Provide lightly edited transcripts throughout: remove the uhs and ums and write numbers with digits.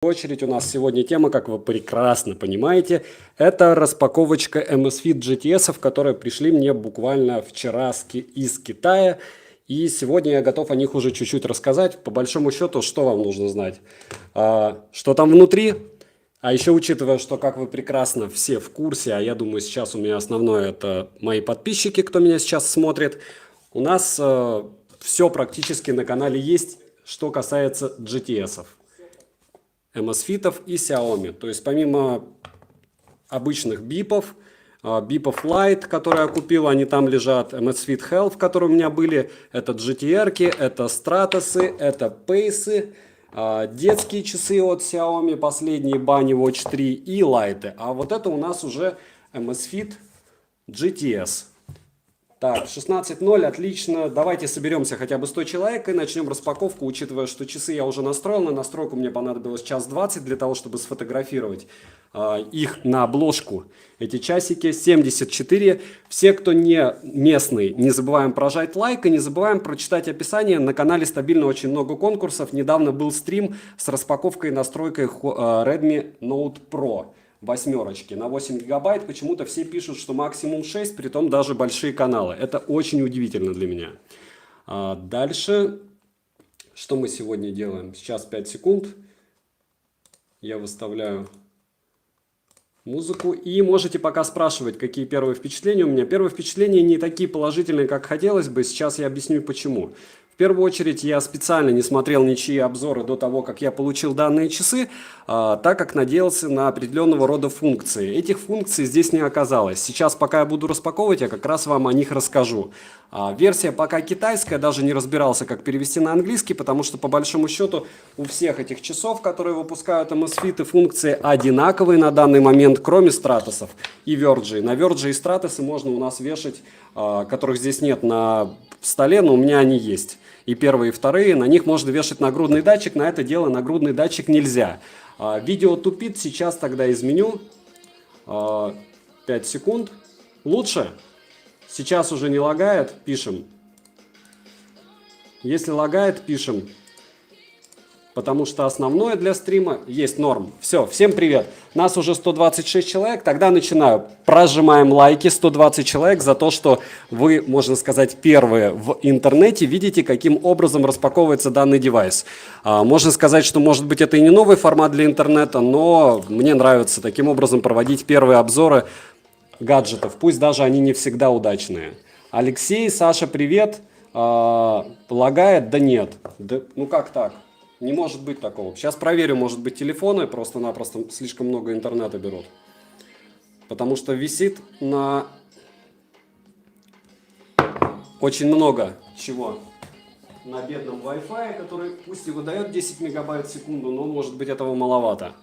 Очередь у нас сегодня тема, как вы прекрасно понимаете, это распаковочка Amazfit GTS, которые пришли мне буквально вчера из Китая. И сегодня я готов о них уже чуть-чуть рассказать. По большому счету, что вам нужно знать? Что там внутри? А еще учитывая, что, как вы прекрасно все в курсе, а я думаю, сейчас у меня основное это мои подписчики, кто меня сейчас смотрит, у нас все практически на канале есть, что касается GTS-ов. Amazfit и Xiaomi. То есть помимо обычных бипов, бипов Lite, которые я купил, они там лежат, Amazfit Health, которые у меня были, это GTR-ки, это Stratos, это Pace, детские часы от Xiaomi, последние Bunny Watch 3 и Lite. А вот это у нас уже Amazfit GTS. Так, 16:0, отлично. Давайте соберемся хотя бы 100 человек и начнем распаковку, учитывая, что часы я уже настроил. На настройку мне понадобилось 1:20 для того, чтобы сфотографировать их на обложку. Эти часики 74. Все, кто не местный, не забываем прожать лайк и не забываем прочитать описание. На канале стабильно очень много конкурсов. Недавно был стрим с распаковкой и настройкой Redmi Note Pro. Восьмерочки на 8 гигабайт. Почему-то все пишут, что максимум 6, притом даже большие каналы. Это очень удивительно для меня. Дальше, что мы сегодня делаем? Сейчас 5 секунд. Я выставляю музыку. И можете пока спрашивать, какие первые впечатления у меня. Первые впечатления не такие положительные, как хотелось бы. Сейчас я объясню, почему. В первую очередь, я специально не смотрел ничьи обзоры до того, как я получил данные часы, так как надеялся на определенного рода функции. Этих функций здесь не оказалось. Сейчас, пока я буду распаковывать, я как раз вам о них расскажу. Версия пока китайская, даже не разбирался, как перевести на английский, потому что, по большому счету, у всех этих часов, которые выпускают Amazfit, функции одинаковые на данный момент, кроме Стратосов и Verge. На Verge и Стратосы можно у нас вешать, которых здесь нет на столе, но у меня они есть. И первые, и вторые, на них можно вешать нагрудный датчик, на это дело нагрудный датчик нельзя. Видео тупит, сейчас тогда изменю. 5 секунд. Лучше? Сейчас уже не лагает, пишем. Если лагает, пишем. Потому что основное для стрима есть норм. Все, всем привет. Нас уже 126 человек, тогда начинаю. Прожимаем лайки, 120 человек за то, что вы, можно сказать, первые в интернете видите, каким образом распаковывается данный девайс. Можно сказать, что, может быть, это и не новый формат для интернета, но мне нравится таким образом проводить первые обзоры гаджетов, пусть даже они не всегда удачные. Алексей, Саша, привет. Лагает? Да нет. Да, ну как так? Не может быть такого. Сейчас проверю, может быть, телефоны просто-напросто слишком много интернета берут. Потому что висит на очень много чего. На бедном Wi-Fi, который пусть и выдает 10 мегабайт в секунду, но может быть этого маловато.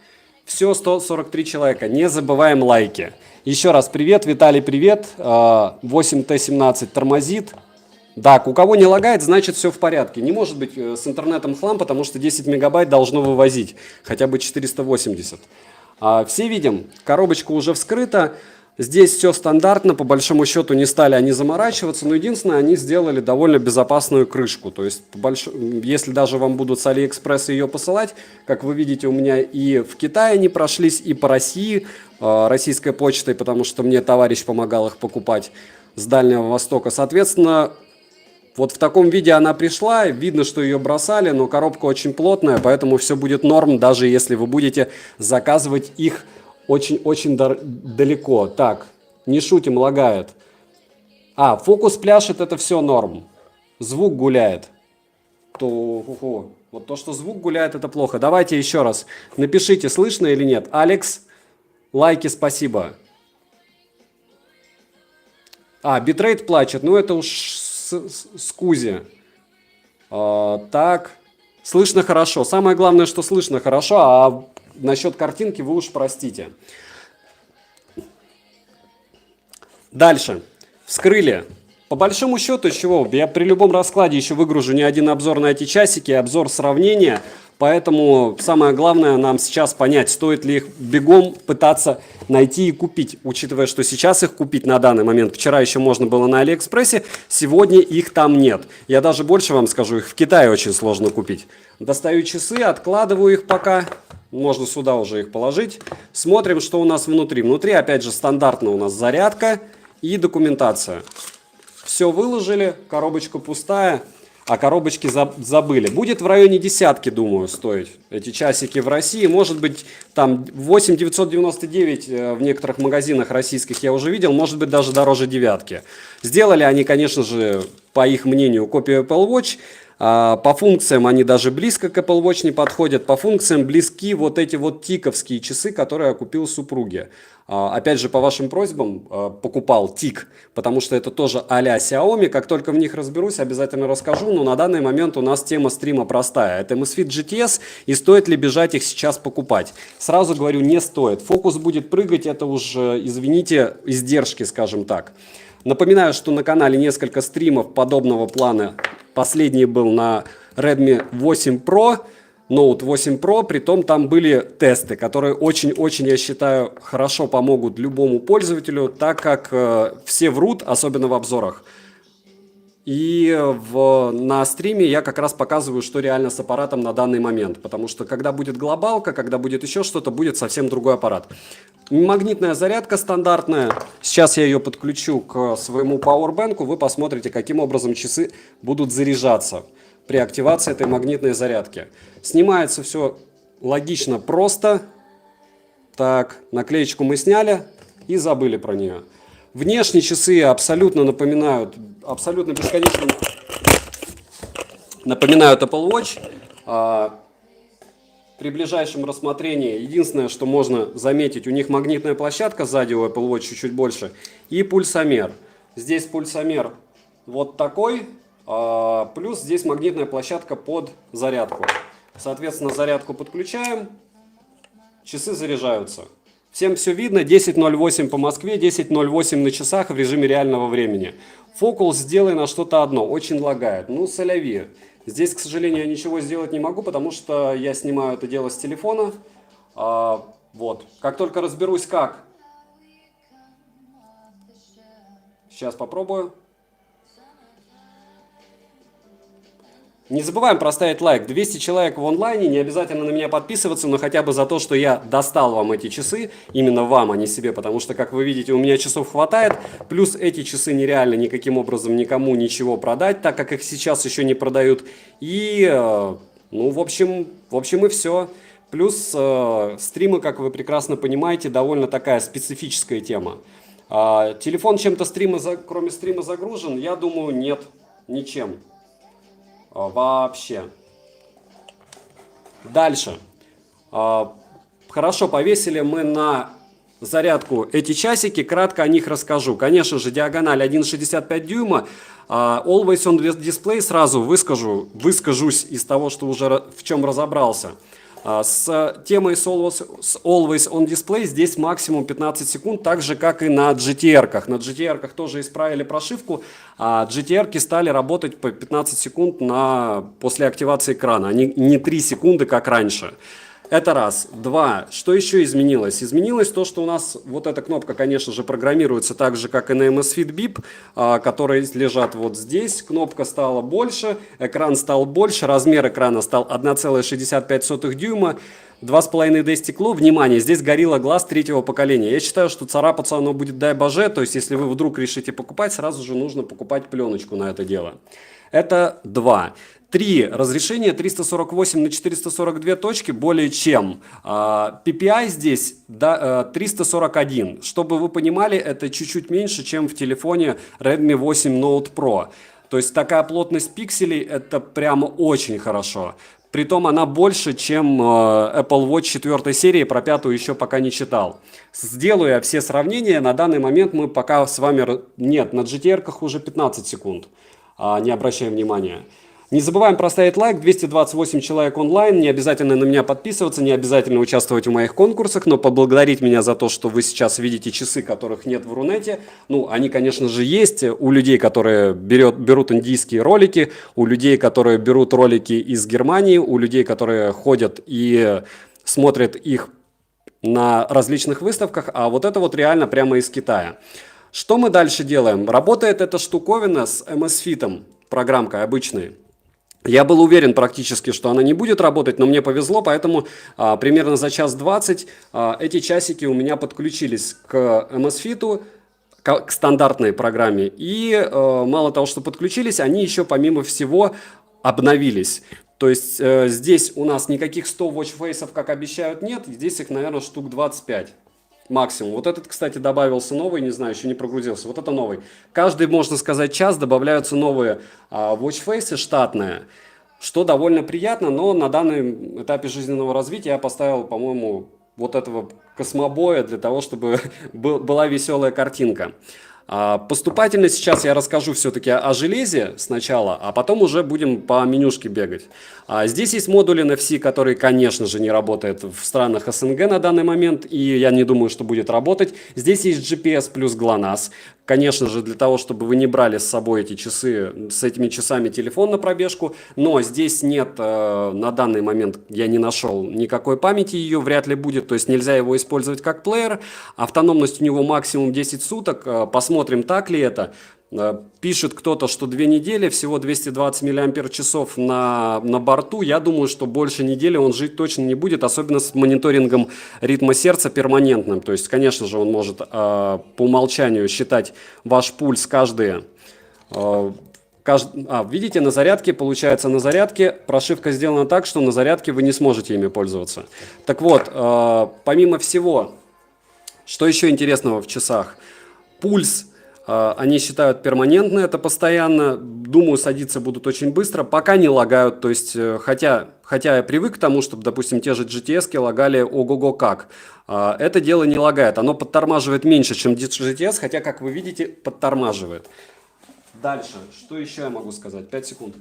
Все, 143 человека. Не забываем лайки. Еще раз привет, Виталий, привет. 8T17 тормозит. Так, у кого не лагает, значит все в порядке. Не может быть с интернетом хлам, потому что 10 мегабайт должно вывозить, хотя бы 480. Все видим, коробочка уже вскрыта. Здесь все стандартно, по большому счету не стали они заморачиваться, но единственное, они сделали довольно безопасную крышку. То есть, если даже вам будут с Алиэкспресса ее посылать, как вы видите, у меня и в Китае они прошлись, и по России, российской почтой, потому что мне товарищ помогал их покупать с Дальнего Востока. Соответственно, вот в таком виде она пришла, видно, что ее бросали, но коробка очень плотная, поэтому все будет норм, даже если вы будете заказывать их очень-очень далеко. Так, не шутим, лагает. Фокус пляшет, это все норм. Звук гуляет. Вот то, что звук гуляет, это плохо. Давайте еще раз. Напишите, слышно или нет. Алекс, лайки, спасибо. Битрейт плачет, ну это уж скузи. Так, слышно хорошо. Самое главное, что слышно хорошо, а насчет картинки вы уж простите. Дальше. Вскрыли. По большому счету, чего? Я при любом раскладе еще выгружу не один обзор на эти часики, обзор сравнения. Поэтому самое главное нам сейчас понять, стоит ли их бегом пытаться найти и купить, учитывая, что сейчас их купить на данный момент. Вчера еще можно было на Алиэкспрессе, сегодня их там нет. Я даже больше вам скажу, их в Китае очень сложно купить. Достаю часы, откладываю их пока. Можно сюда уже их положить. Смотрим, что у нас внутри. Внутри, опять же, стандартно у нас зарядка и документация. Все выложили, коробочка пустая, а коробочки забыли. Будет в районе десятки, думаю, стоить эти часики в России. Может быть, там 8 999 в некоторых магазинах российских я уже видел, может быть, даже дороже девятки. Сделали они, конечно же, по их мнению, копию Apple Watch. По функциям они даже близко к Apple Watch не подходят. По функциям близки вот эти вот тиковские часы, которые я купил супруге. Опять же, по вашим просьбам покупал тик, потому что это тоже а-ля Xiaomi. Как только в них разберусь, обязательно расскажу. Но на данный момент у нас тема стрима простая. Это Amazfit GTS, и стоит ли бежать их сейчас покупать? Сразу говорю, не стоит. Фокус будет прыгать, это уж, извините, издержки, скажем так. Напоминаю, что на канале несколько стримов подобного плана. Последний был на Redmi 8 Pro, Note 8 Pro, притом там были тесты, которые очень-очень, я считаю, хорошо помогут любому пользователю, так как все врут, особенно в обзорах. И на стриме я как раз показываю, что реально с аппаратом на данный момент. Потому что когда будет глобалка, когда будет еще что-то, будет совсем другой аппарат. Магнитная зарядка стандартная. Сейчас я ее подключу к своему пауэрбэнку. Вы посмотрите, каким образом часы будут заряжаться при активации этой магнитной зарядки. Снимается все логично, просто. Так, наклеечку мы сняли и забыли про нее. Внешние часы абсолютно напоминают, абсолютно бесконечно напоминают Apple Watch. При ближайшем рассмотрении единственное, что можно заметить, у них магнитная площадка сзади у Apple Watch чуть-чуть больше и пульсомер. Здесь пульсомер вот такой, плюс здесь магнитная площадка под зарядку. Соответственно, зарядку подключаем, часы заряжаются. Всем все видно, 10:08 по Москве, 10:08 на часах в режиме реального времени. Фокус сделай на что-то одно, очень лагает. Ну, соляви. Здесь, к сожалению, я ничего сделать не могу, потому что я снимаю это дело с телефона. Вот. Как только разберусь как. Сейчас попробую. Не забываем проставить лайк. 200 человек в онлайне, не обязательно на меня подписываться, но хотя бы за то, что я достал вам эти часы, именно вам, а не себе, потому что, как вы видите, у меня часов хватает, плюс эти часы нереально никаким образом никому ничего продать, так как их сейчас еще не продают, и, ну, в общем и все. Плюс стримы, как вы прекрасно понимаете, довольно такая специфическая тема. Телефон чем-то кроме стрима загружен? Я думаю, нет, ничем. Вообще. Дальше. Хорошо, повесили мы на зарядку эти часики. Кратко о них расскажу. Конечно же, диагональ 1,65 дюйма. Always on Display сразу выскажусь из того, что уже в чем разобрался. С темой с Always on Display здесь максимум 15 секунд, так же как и на GTR-ках. На GTR-ках тоже исправили прошивку, а GTR-ки стали работать по 15 секунд после активации экрана, а не 3 секунды, как раньше. Это раз. Два. Что еще изменилось? Изменилось то, что у нас вот эта кнопка, конечно же, программируется так же, как и на Amazfit Bip, которые лежат вот здесь. Кнопка стала больше, экран стал больше, размер экрана стал 1,65 дюйма, 2,5D стекло. Внимание, здесь Gorilla Glass 3-го поколения. Я считаю, что царапаться оно будет дай боже, то есть если вы вдруг решите покупать, сразу же нужно покупать пленочку на это дело. Это 2. 3. Разрешение 348 на 442 точки более чем. PPI здесь 341. Чтобы вы понимали, это чуть-чуть меньше, чем в телефоне Redmi 8 Note Pro. То есть такая плотность пикселей, это прямо очень хорошо. Притом она больше, чем Apple Watch 4 серии, про 5 еще пока не читал. Сделаю я все сравнения, на данный момент мы пока с вами... Нет, на GTR-ках уже 15 секунд, не обращаем внимания. Не забываем проставить лайк, 228 человек онлайн, не обязательно на меня подписываться, не обязательно участвовать в моих конкурсах, но поблагодарить меня за то, что вы сейчас видите часы, которых нет в Рунете. Ну, они, конечно же, есть у людей, которые берут индийские ролики, у людей, которые берут ролики из Германии, у людей, которые ходят и смотрят их на различных выставках, а вот это вот реально прямо из Китая. Что мы дальше делаем? Работает эта штуковина с Amazfit, программкой обычной. Я был уверен практически, что она не будет работать, но мне повезло, поэтому примерно за час 20 эти часики у меня подключились к MSFit, к стандартной программе. И мало того, что подключились, они еще помимо всего обновились. То есть здесь у нас никаких 100 watchface'ов, как обещают, нет. Здесь их, наверное, штук 25 максимум. Вот этот, кстати, добавился новый, не знаю, еще не прогрузился. Вот это новый. Каждый, можно сказать, час добавляются новые watchface'ы штатные, что довольно приятно, но на данном этапе жизненного развития я поставил, по-моему, вот этого космобоя для того, чтобы была веселая картинка. Поступательно сейчас я расскажу все-таки о железе сначала, а потом уже будем по менюшке бегать. Здесь есть модуль NFC, который, конечно же, не работает в странах СНГ на данный момент, и я не думаю, что будет работать. Здесь есть GPS плюс GLONASS. Конечно же, для того, чтобы вы не брали с собой эти часы, с этими часами телефон на пробежку, но здесь нет, на данный момент я не нашел никакой памяти, ее вряд ли будет, то есть нельзя его использовать как плеер. Автономность у него максимум 10 суток, посмотрим, так ли это. Пишет кто-то, что 2 недели, всего 220 мАч на борту. Я думаю, что больше недели он жить точно не будет, особенно с мониторингом ритма сердца перманентным. То есть, конечно же, он может по умолчанию считать ваш пульс видите, на зарядке, получается, на зарядке прошивка сделана так, что на зарядке вы не сможете ими пользоваться. Так вот, помимо всего, что еще интересного в часах? Пульс. Они считают перманентно, это постоянно. Думаю, садиться будут очень быстро, пока не лагают. То есть, хотя я привык к тому, чтобы, допустим, те же GTS-ки лагали ого-го как. Это дело не лагает. Оно подтормаживает меньше, чем GTS, хотя, как вы видите, подтормаживает. Дальше. Что еще я могу сказать? 5 секунд.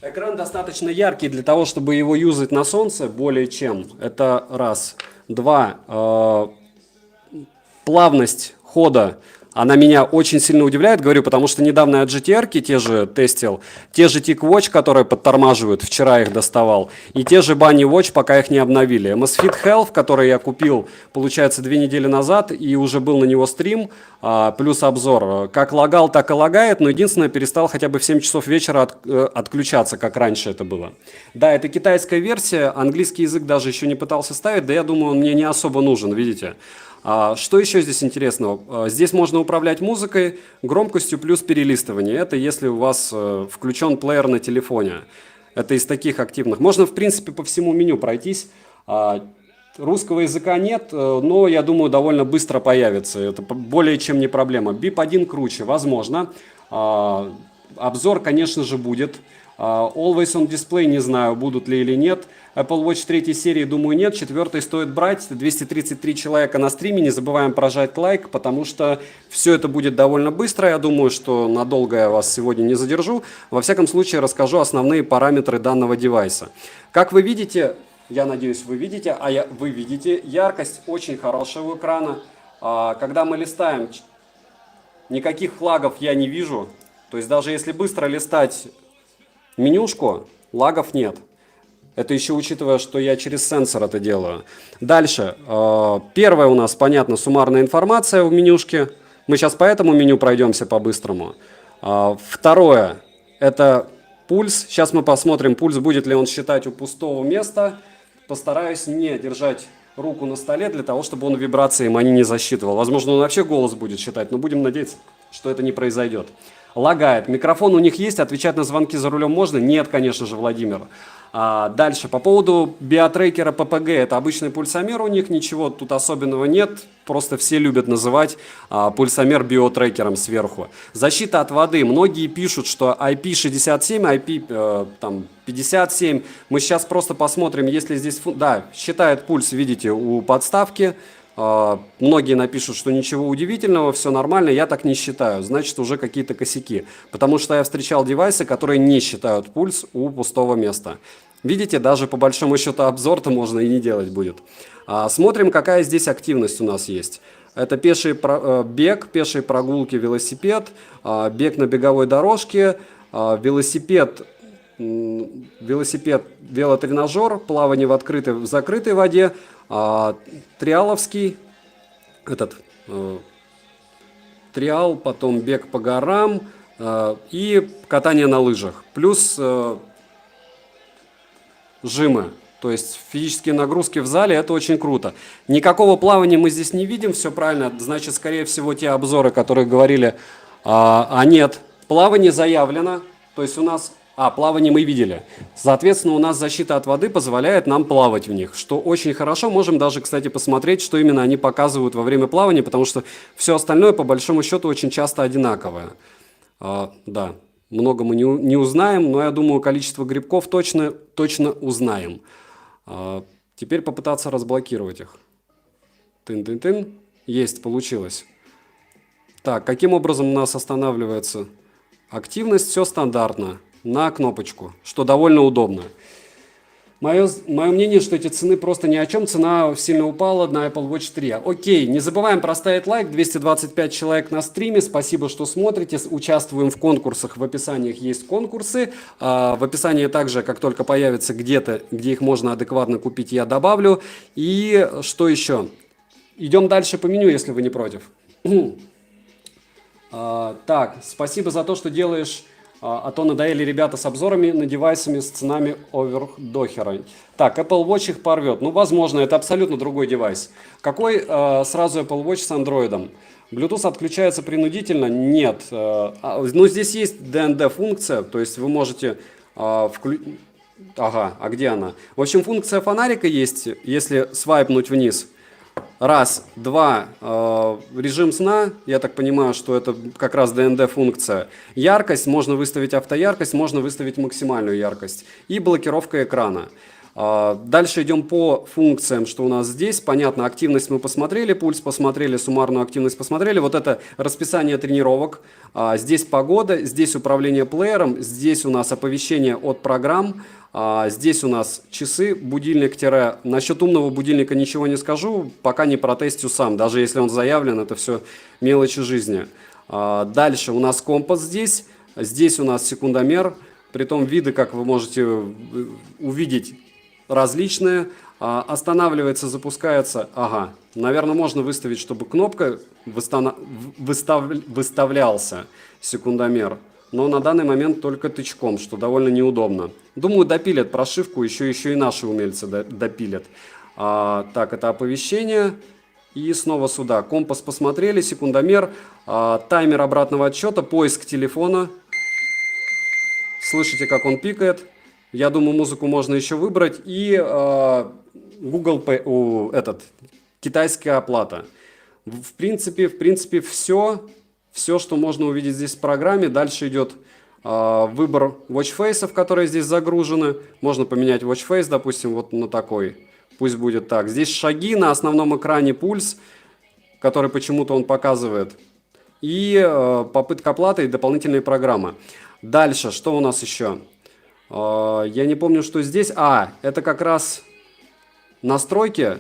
Экран достаточно яркий для того, чтобы его юзать на солнце, более чем. Это раз. Два. Плавность хода, она меня очень сильно удивляет, говорю, потому что недавно я GTR-ки те же тестил, те же TicWatch, которые подтормаживают, вчера их доставал, и те же Bunny Watch, пока их не обновили. MSFit Health, который я купил, получается, 2 недели назад, и уже был на него стрим, плюс обзор. Как лагал, так и лагает, но единственное, перестал хотя бы в 7 часов вечера отключаться, как раньше это было. Да, это китайская версия, английский язык даже еще не пытался ставить, да я думаю, он мне не особо нужен, видите. Что еще здесь интересного? Здесь можно управлять музыкой, громкостью плюс перелистывание. Это если у вас включен плеер на телефоне. Это из таких активных. Можно, в принципе, по всему меню пройтись. Русского языка нет, но, я думаю, довольно быстро появится. Это более чем не проблема. BIP 1 круче, возможно. Обзор, конечно же, будет. Always on Display, не знаю, будут ли или нет. Apple Watch 3 серии, думаю, нет. 4 стоит брать. 233 человека на стриме. Не забываем прожать лайк, потому что все это будет довольно быстро. Я думаю, что надолго я вас сегодня не задержу. Во всяком случае, расскажу основные параметры данного девайса. Как вы видите, я надеюсь, вы видите, вы видите, яркость очень хорошая у экрана. Когда мы листаем, никаких флагов я не вижу. То есть даже если быстро листать менюшку, лагов нет. Это еще учитывая, что я через сенсор это делаю. Дальше. Первое у нас, понятно, суммарная информация в менюшке. Мы сейчас по этому меню пройдемся по-быстрому. Второе. Это пульс. Сейчас мы посмотрим, пульс будет ли он считать у пустого места. Постараюсь не держать руку на столе для того, чтобы он вибрациям они не засчитывал. Возможно, он вообще голос будет считать, но будем надеяться, что это не произойдет. Лагает. Микрофон у них есть, отвечать на звонки за рулем можно? Нет, конечно же, Владимир. Дальше, по поводу биотрекера ППГ, это обычный пульсомер у них, ничего тут особенного нет, просто все любят называть пульсомер биотрекером сверху. Защита от воды, многие пишут, что IP67, IP57, мы сейчас просто посмотрим, если здесь, да, считает пульс, видите, у подставки. Многие напишут, что ничего удивительного, все нормально, я так не считаю, значит уже какие-то косяки. Потому что я встречал девайсы, которые не считают пульс у пустого места. Видите, даже по большому счету обзор-то можно и не делать будет. Смотрим, какая здесь активность у нас есть. Это пеший бег, пешие прогулки, велосипед, бег на беговой дорожке, велосипед велосипед, велотренажер, плавание в открытой, в закрытой воде, триаловский, триал, потом бег по горам и катание на лыжах. Плюс жимы, то есть физические нагрузки в зале, это очень круто. Никакого плавания мы здесь не видим, все правильно, значит, скорее всего, те обзоры, которые говорили, нет, плавание заявлено, то есть у нас, плавание мы видели, соответственно, у нас защита от воды позволяет нам плавать в них, что очень хорошо, можем даже, кстати, посмотреть, что именно они показывают во время плавания, потому что все остальное, по большому счету, очень часто одинаковое. Да. Много мы не узнаем, но я думаю, количество грибков точно узнаем. Теперь попытаться разблокировать их. Тын-тын-тын. Есть, получилось. Так, каким образом у нас останавливается активность? Все стандартно. На кнопочку, что довольно удобно. Мое мнение, что эти цены просто ни о чем. Цена сильно упала на Apple Watch 3. Окей, не забываем проставить лайк. 225 человек на стриме. Спасибо, что смотрите. Участвуем в конкурсах. В описаниях есть конкурсы. В описании также, как только появится где-то, где их можно адекватно купить, я добавлю. И что еще? Идем дальше по меню, если вы не против. Так, спасибо за то, что делаешь... А то надоели ребята с обзорами на девайсами с ценами овердохера. Так, Apple Watch их порвет. Ну, возможно, это абсолютно другой девайс. Какой сразу Apple Watch с Android? Bluetooth отключается принудительно? Нет. Ну, здесь есть DND функция, то есть вы можете... Ага, а где она? В общем, функция фонарика есть, если свайпнуть вниз. Раз, два, режим сна, я так понимаю, что это как раз DND функция. Яркость, можно выставить автояркость, можно выставить максимальную яркость. И блокировка экрана. Дальше идем по функциям, что у нас здесь. Понятно, активность мы посмотрели, пульс посмотрели, суммарную активность посмотрели. Вот это расписание тренировок. Здесь погода, здесь управление плеером, здесь у нас оповещение от программ. Здесь у нас часы, будильник. Насчет умного будильника ничего не скажу, пока не протестю сам. Даже если он заявлен, это все мелочи жизни. Дальше у нас компас здесь. Здесь у нас секундомер. Притом виды, как вы можете увидеть, различные. Останавливается, запускается. Ага, наверное, можно выставить, чтобы кнопка выставлялся секундомер. Но на данный момент только тычком, что довольно неудобно. Думаю, допилят прошивку, еще и наши умельцы допилят. Так, это оповещение. И снова сюда. Компас посмотрели, секундомер, таймер обратного отсчета, поиск телефона. Слышите, как он пикает. Я думаю, музыку можно еще выбрать. И Google Pay, китайская оплата. В принципе, все, что можно увидеть здесь в программе. Дальше идет выбор watchface'ов, которые здесь загружены. Можно поменять watchface, допустим, вот на такой. Пусть будет так. Здесь шаги, на основном экране пульс, который почему-то он показывает. И попытка оплаты и дополнительные программы. Дальше, что у нас еще? Я не помню, что здесь. Это как раз настройки.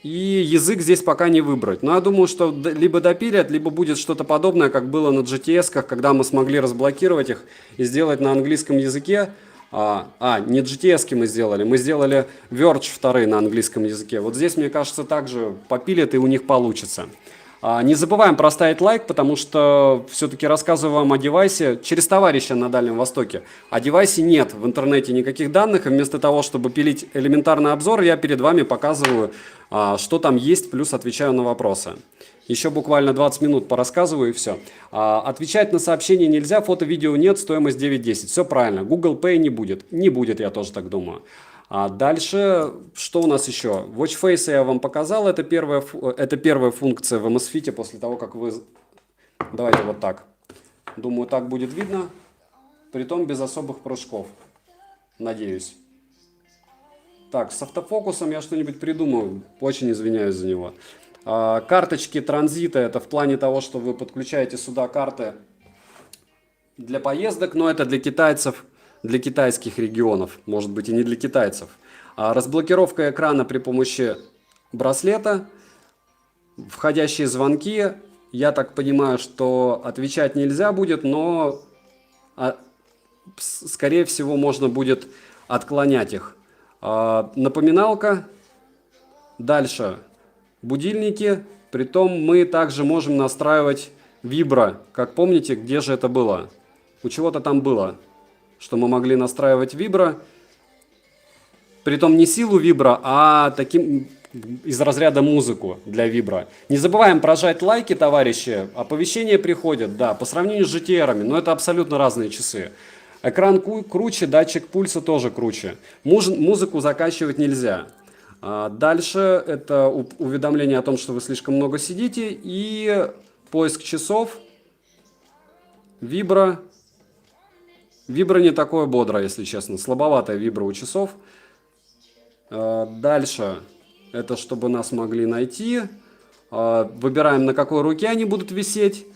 И язык здесь пока не выбрать. Но я думаю, что либо допилят, либо будет что-то подобное, как было на GTS-ках, когда мы смогли разблокировать их и сделать на английском языке. Не GTS-ки мы сделали Verge 2 на английском языке. Вот здесь, мне кажется, также попилят и у них получится. Не забываем проставить лайк, потому что все-таки рассказываю вам о девайсе через товарища на Дальнем Востоке. О девайсе нет в интернете никаких данных, и вместо того, чтобы пилить элементарный обзор, я перед вами показываю, что там есть, плюс отвечаю на вопросы. Еще буквально 20 минут порассказываю и все. Отвечать на сообщения нельзя, фото-видео нет, стоимость 9.10. Все правильно, Google Pay не будет. Не будет, я тоже так думаю. Дальше, что у нас еще? Watchface я вам показал, это первая функция в MS Fit после того, как вы... Давайте вот так. Думаю, так будет видно, притом без особых прыжков, надеюсь. Так, с автофокусом я что-нибудь придумаю, очень извиняюсь за него. Карточки транзита, это в плане того, что вы подключаете сюда карты для поездок, но это для китайцев, для китайских регионов, может быть и не для китайцев. Разблокировка экрана при помощи браслета, входящие звонки, я так понимаю, что отвечать нельзя будет, но скорее всего, можно будет отклонять их. Напоминалка. Дальше. Будильники. Притом мы также можем настраивать вибро. Как помните, где же это было? У чего-то там было, что мы могли настраивать вибро. Притом не силу вибро, а таким из разряда музыку для вибро. Не забываем прожать лайки, товарищи. Оповещения приходят, да, по сравнению с GTR-ами, но это абсолютно разные часы. Экран круче, датчик пульса тоже круче. Музыку закачивать нельзя. Дальше это уведомление о том, что вы слишком много сидите, и поиск часов. Вибро. Вибро не такое бодрое, если честно. Слабоватая вибро у часов. Дальше. Это чтобы нас могли найти. Выбираем, на какой руке они будут висеть.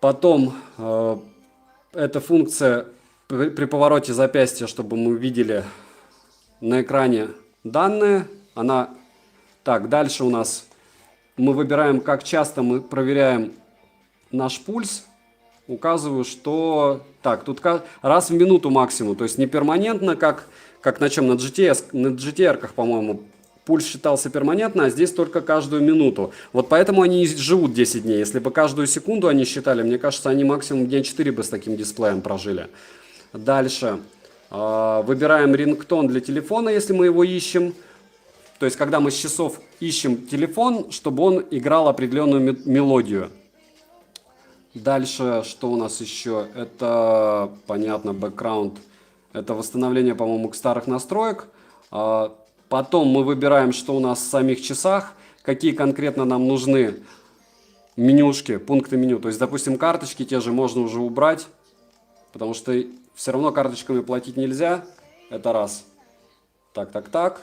Потом эта функция при повороте запястья, чтобы мы видели на экране данные. Так, дальше у нас мы выбираем, как часто мы проверяем наш пульс. Указываю, что так, тут раз в минуту максимум, то есть не перманентно, как на чем, на GTR-ках, по-моему, пульс считался перманентно, а здесь только каждую минуту. Вот поэтому они и живут 10 дней. Если бы каждую секунду они считали, мне кажется, они максимум дня 4 бы с таким дисплеем прожили. Дальше. Выбираем рингтон для телефона, если мы его ищем. То есть, когда мы с часов ищем телефон, чтобы он играл определенную мелодию. Дальше, что у нас еще? Это, понятно, бэкграунд. Это восстановление, по-моему, старых настроек. Потом мы выбираем, что у нас в самих часах, какие конкретно нам нужны менюшки, пункты меню. То есть, допустим, карточки те же можно уже убрать, потому что все равно карточками платить нельзя. Это раз. Так.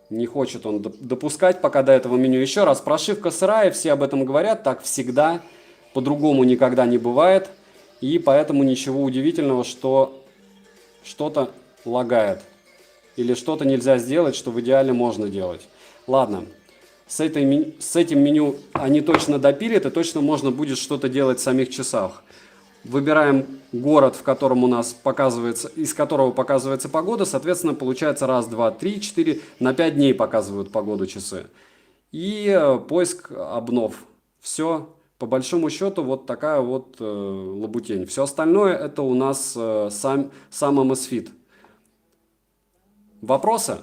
Не хочет он допускать пока до этого меню. Еще раз, прошивка сырая, все об этом говорят, так всегда, по-другому никогда не бывает. И поэтому ничего удивительного, что что-то лагает. Или что-то нельзя сделать, что в идеале можно делать. Ладно, с этим меню они точно допилят, и точно можно будет что-то делать в самих часах. Выбираем город, в котором у нас показывается, из которого показывается погода. Соответственно, получается раз, два, три, 4, на 5 дней показывают погоду часы. И поиск обнов. Все. По большому счету, вот такая вот лабутень. Все остальное это у нас сам Amazfit. Вопросы?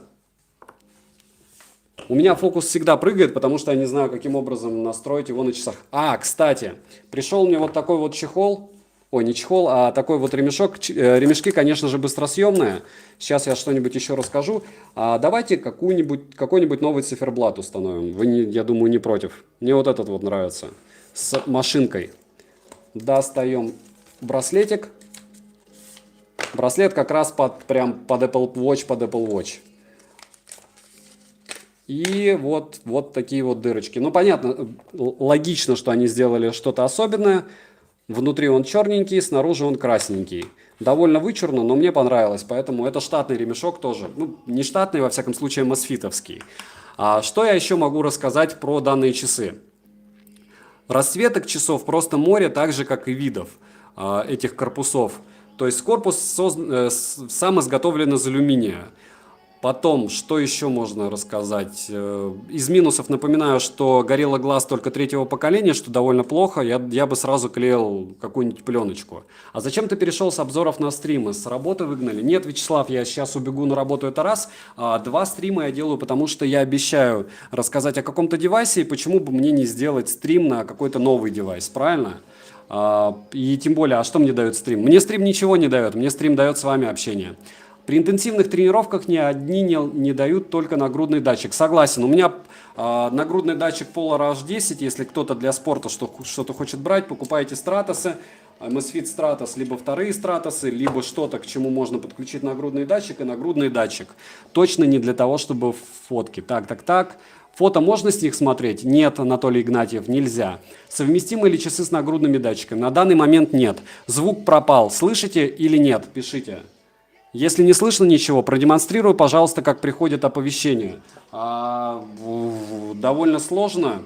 У меня фокус всегда прыгает, потому что я не знаю, каким образом настроить его на часах. Кстати, пришел мне вот такой вот чехол. Ой, не чехол, а такой вот ремешок. Ремешки, конечно же, быстросъемные. Сейчас я что-нибудь еще расскажу. Давайте какой-нибудь новый циферблат установим. Вы, я думаю, не против. Мне вот этот вот нравится. С машинкой. Достаем браслетик. Браслет как раз прям под Apple Watch. И вот такие вот дырочки. Ну, понятно, логично, что они сделали что-то особенное. Внутри он черненький, снаружи он красненький. Довольно вычурно, но мне понравилось. Поэтому это штатный ремешок тоже. Ну, не штатный, во всяком случае, мосфитовский. Что я еще могу рассказать про данные часы? Расцветок часов просто море, так же, как и видов этих корпусов. То есть корпус сам изготовлен из алюминия. Потом, что еще можно рассказать? Из минусов напоминаю, что Gorilla Glass только 3-го поколения, что довольно плохо. Я бы сразу клеил какую-нибудь пленочку. А зачем ты перешел с обзоров на стримы? С работы выгнали? Нет, Вячеслав, я сейчас убегу на работу, это раз. 2 стрима я делаю, потому что я обещаю рассказать о каком-то девайсе, и почему бы мне не сделать стрим на какой-то новый девайс, правильно? И тем более, что мне дает стрим? Мне стрим ничего не дает, мне стрим дает с вами общение. При интенсивных тренировках одни не дают только нагрудный датчик. Согласен, у меня нагрудный датчик Polar H10, если кто-то для спорта что-то хочет брать, покупайте Стратосы, Amazfit Stratos, либо вторые Стратосы, либо что-то, к чему можно подключить нагрудный датчик и нагрудный датчик. Точно не для того, чтобы фотки. Так. Фото можно с них смотреть? Нет, Анатолий Игнатьев, нельзя. Совместимы ли часы с нагрудными датчиками? На данный момент нет. Звук пропал. Слышите или нет? Пишите. Если не слышно ничего, продемонстрирую, пожалуйста, как приходит оповещение. Довольно сложно.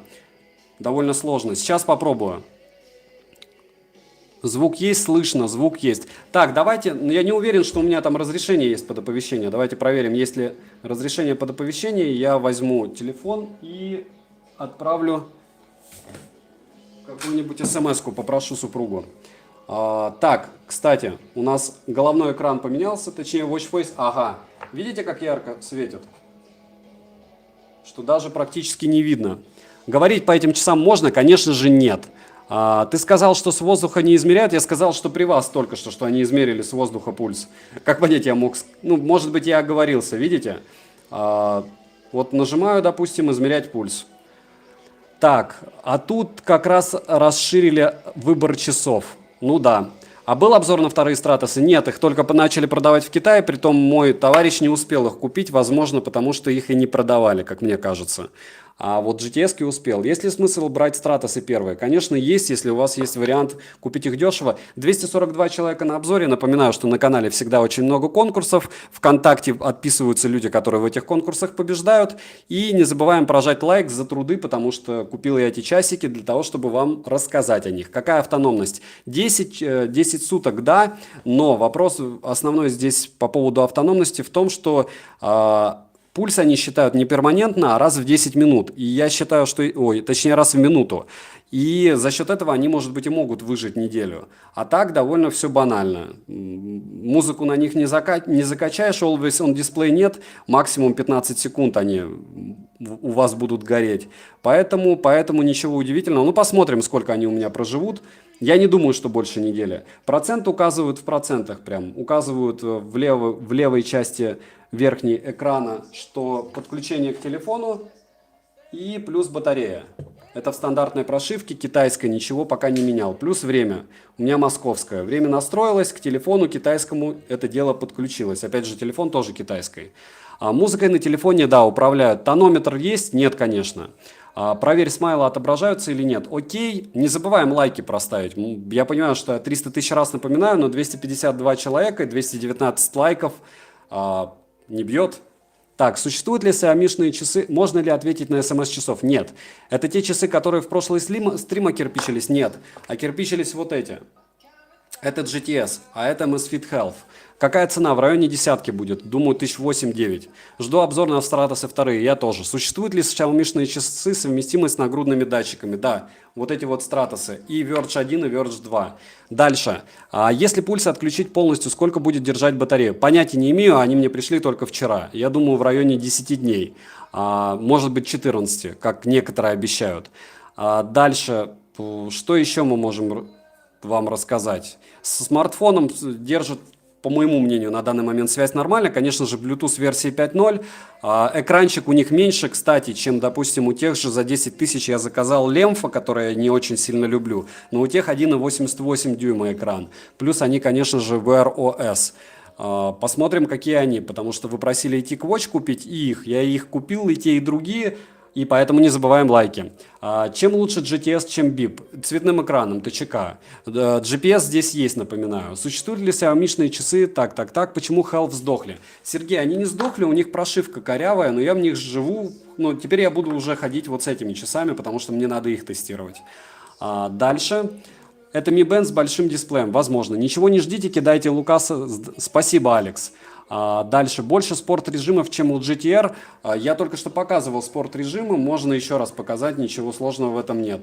Сейчас попробую. Звук есть, слышно, звук есть. Так, давайте, я не уверен, что у меня там разрешение есть под оповещение. Давайте проверим, есть ли разрешение под оповещение. Я возьму телефон и отправлю какую-нибудь смс-ку, попрошу супругу. Так, кстати, у нас головной экран поменялся, точнее Watch Face. Ага, видите, как ярко светит? Что даже практически не видно. Говорить по этим часам можно? Конечно же нет. Ты сказал, что с воздуха не измеряют. Я сказал, что при вас только что они измерили с воздуха пульс. Как понять, я мог... Ну, может быть, я оговорился, видите? Вот нажимаю, допустим, измерять пульс. Так, а тут как раз расширили выбор часов. Ну да. А был обзор на вторые стратосы? Нет, их только начали продавать в Китае, притом мой товарищ не успел их купить, возможно, потому что их и не продавали, как мне кажется. А вот GTS-ки успел. Есть ли смысл брать стратосы первые? Конечно, есть, если у вас есть вариант купить их дешево. 242 человека на обзоре. Напоминаю, что на канале всегда очень много конкурсов. ВКонтакте отписываются люди, которые в этих конкурсах побеждают. И не забываем прожать лайк за труды, потому что купил я эти часики для того, чтобы вам рассказать о них. Какая автономность? 10 суток, да, но вопрос основной здесь по поводу автономности в том, что... Пульс они считают не перманентно, а раз в 10 минут. И я считаю, что... Ой, точнее, раз в минуту. И за счет этого они, может быть, и могут выжить неделю. А так довольно все банально. Музыку на них не закачаешь, Always on Display нет. Максимум 15 секунд они у вас будут гореть. Поэтому ничего удивительного. Ну, посмотрим, сколько они у меня проживут. Я не думаю, что больше недели. Процент указывают в процентах прям. Указывают в левой части верхней экрана, что подключение к телефону и плюс батарея. Это в стандартной прошивке, китайской, ничего пока не менял. Плюс время. У меня московское. Время настроилось, к телефону китайскому это дело подключилось. Опять же, телефон тоже китайский. Музыкой на телефоне, да, управляют. Тонометр есть? Нет, конечно. Проверь, смайлы отображаются или нет. Окей, не забываем лайки проставить. Я понимаю, что я 300 тысяч раз напоминаю, но 252 человека и 219 лайков не бьет. Так, существуют ли сиамишные часы? Можно ли ответить на смс часов? Нет. Это те часы, которые в прошлый стрима кирпичились? Нет. А кирпичились вот эти. Это GTS, а это Amazfit Health. Какая цена? В районе десятки будет. Думаю, 1008-9. Жду обзор на стратосы вторые. Я тоже. Существуют ли xiaomi часы, совместимые с нагрудными датчиками? Да. Вот эти вот стратосы. И Verge 1, и Verge 2. Дальше. Если пульс отключить полностью, сколько будет держать батарею? Понятия не имею. Они мне пришли только вчера. Я думаю, в районе 10 дней. Может быть 14, как некоторые обещают. Дальше. Что еще мы можем вам рассказать? С смартфоном держит, по моему мнению, на данный момент связь нормальная. Конечно же, Bluetooth версии 5.0. Экранчик у них меньше, кстати, чем, допустим, у тех же за 10 тысяч я заказал Лемфа, который я не очень сильно люблю. Но у тех 1,88 дюйма экран. Плюс они, конечно же, Wear OS. Посмотрим, какие они, потому что вы просили TicWatch купить и их. Я их купил, и те, и другие. И поэтому не забываем лайки. Чем лучше GTS, чем BIP? Цветным экраном, ТЧК. GPS здесь есть, напоминаю. Существуют ли Xiaomi часы? Так. Почему Health сдохли? Сергей, они не сдохли, у них прошивка корявая, но я в них живу. Но теперь я буду уже ходить вот с этими часами, потому что мне надо их тестировать. Дальше. Это Mi Band с большим дисплеем. Возможно. Ничего не ждите, кидайте Лукаса. Спасибо, Алекс. Дальше. Больше спорт-режимов, чем у GTR. Я только что показывал спорт-режимы. Можно еще раз показать. Ничего сложного в этом нет.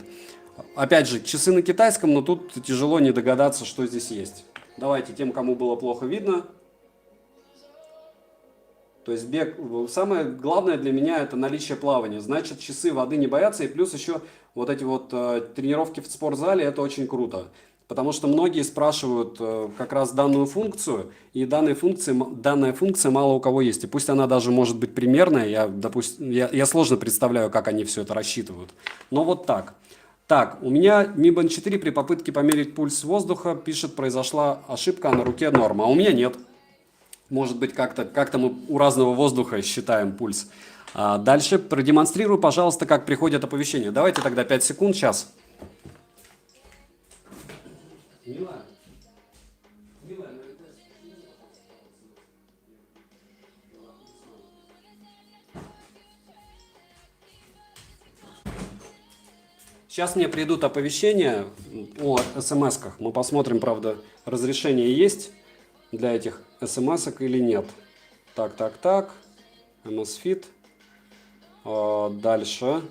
Опять же, часы на китайском, но тут тяжело не догадаться, что здесь есть. Давайте тем, кому было плохо видно. То есть бег. Самое главное для меня это наличие плавания. Значит, часы воды не боятся. И плюс еще вот эти вот тренировки в спортзале. Это очень круто. Потому что многие спрашивают как раз данную функцию, и данная функция мало у кого есть. И пусть она даже может быть примерная, я сложно представляю, как они все это рассчитывают. Но вот так. Так, у меня Mi Band 4 при попытке померить пульс воздуха пишет, произошла ошибка, а на руке норма. А у меня нет. Может быть, как-то мы у разного воздуха считаем пульс. Дальше продемонстрирую, пожалуйста, как приходят оповещения. Давайте тогда 5 секунд, сейчас. Сейчас мне придут оповещения о смс-ках. Мы посмотрим, правда, разрешение есть для этих смс-ок или нет. Так. MSFit. Дальше.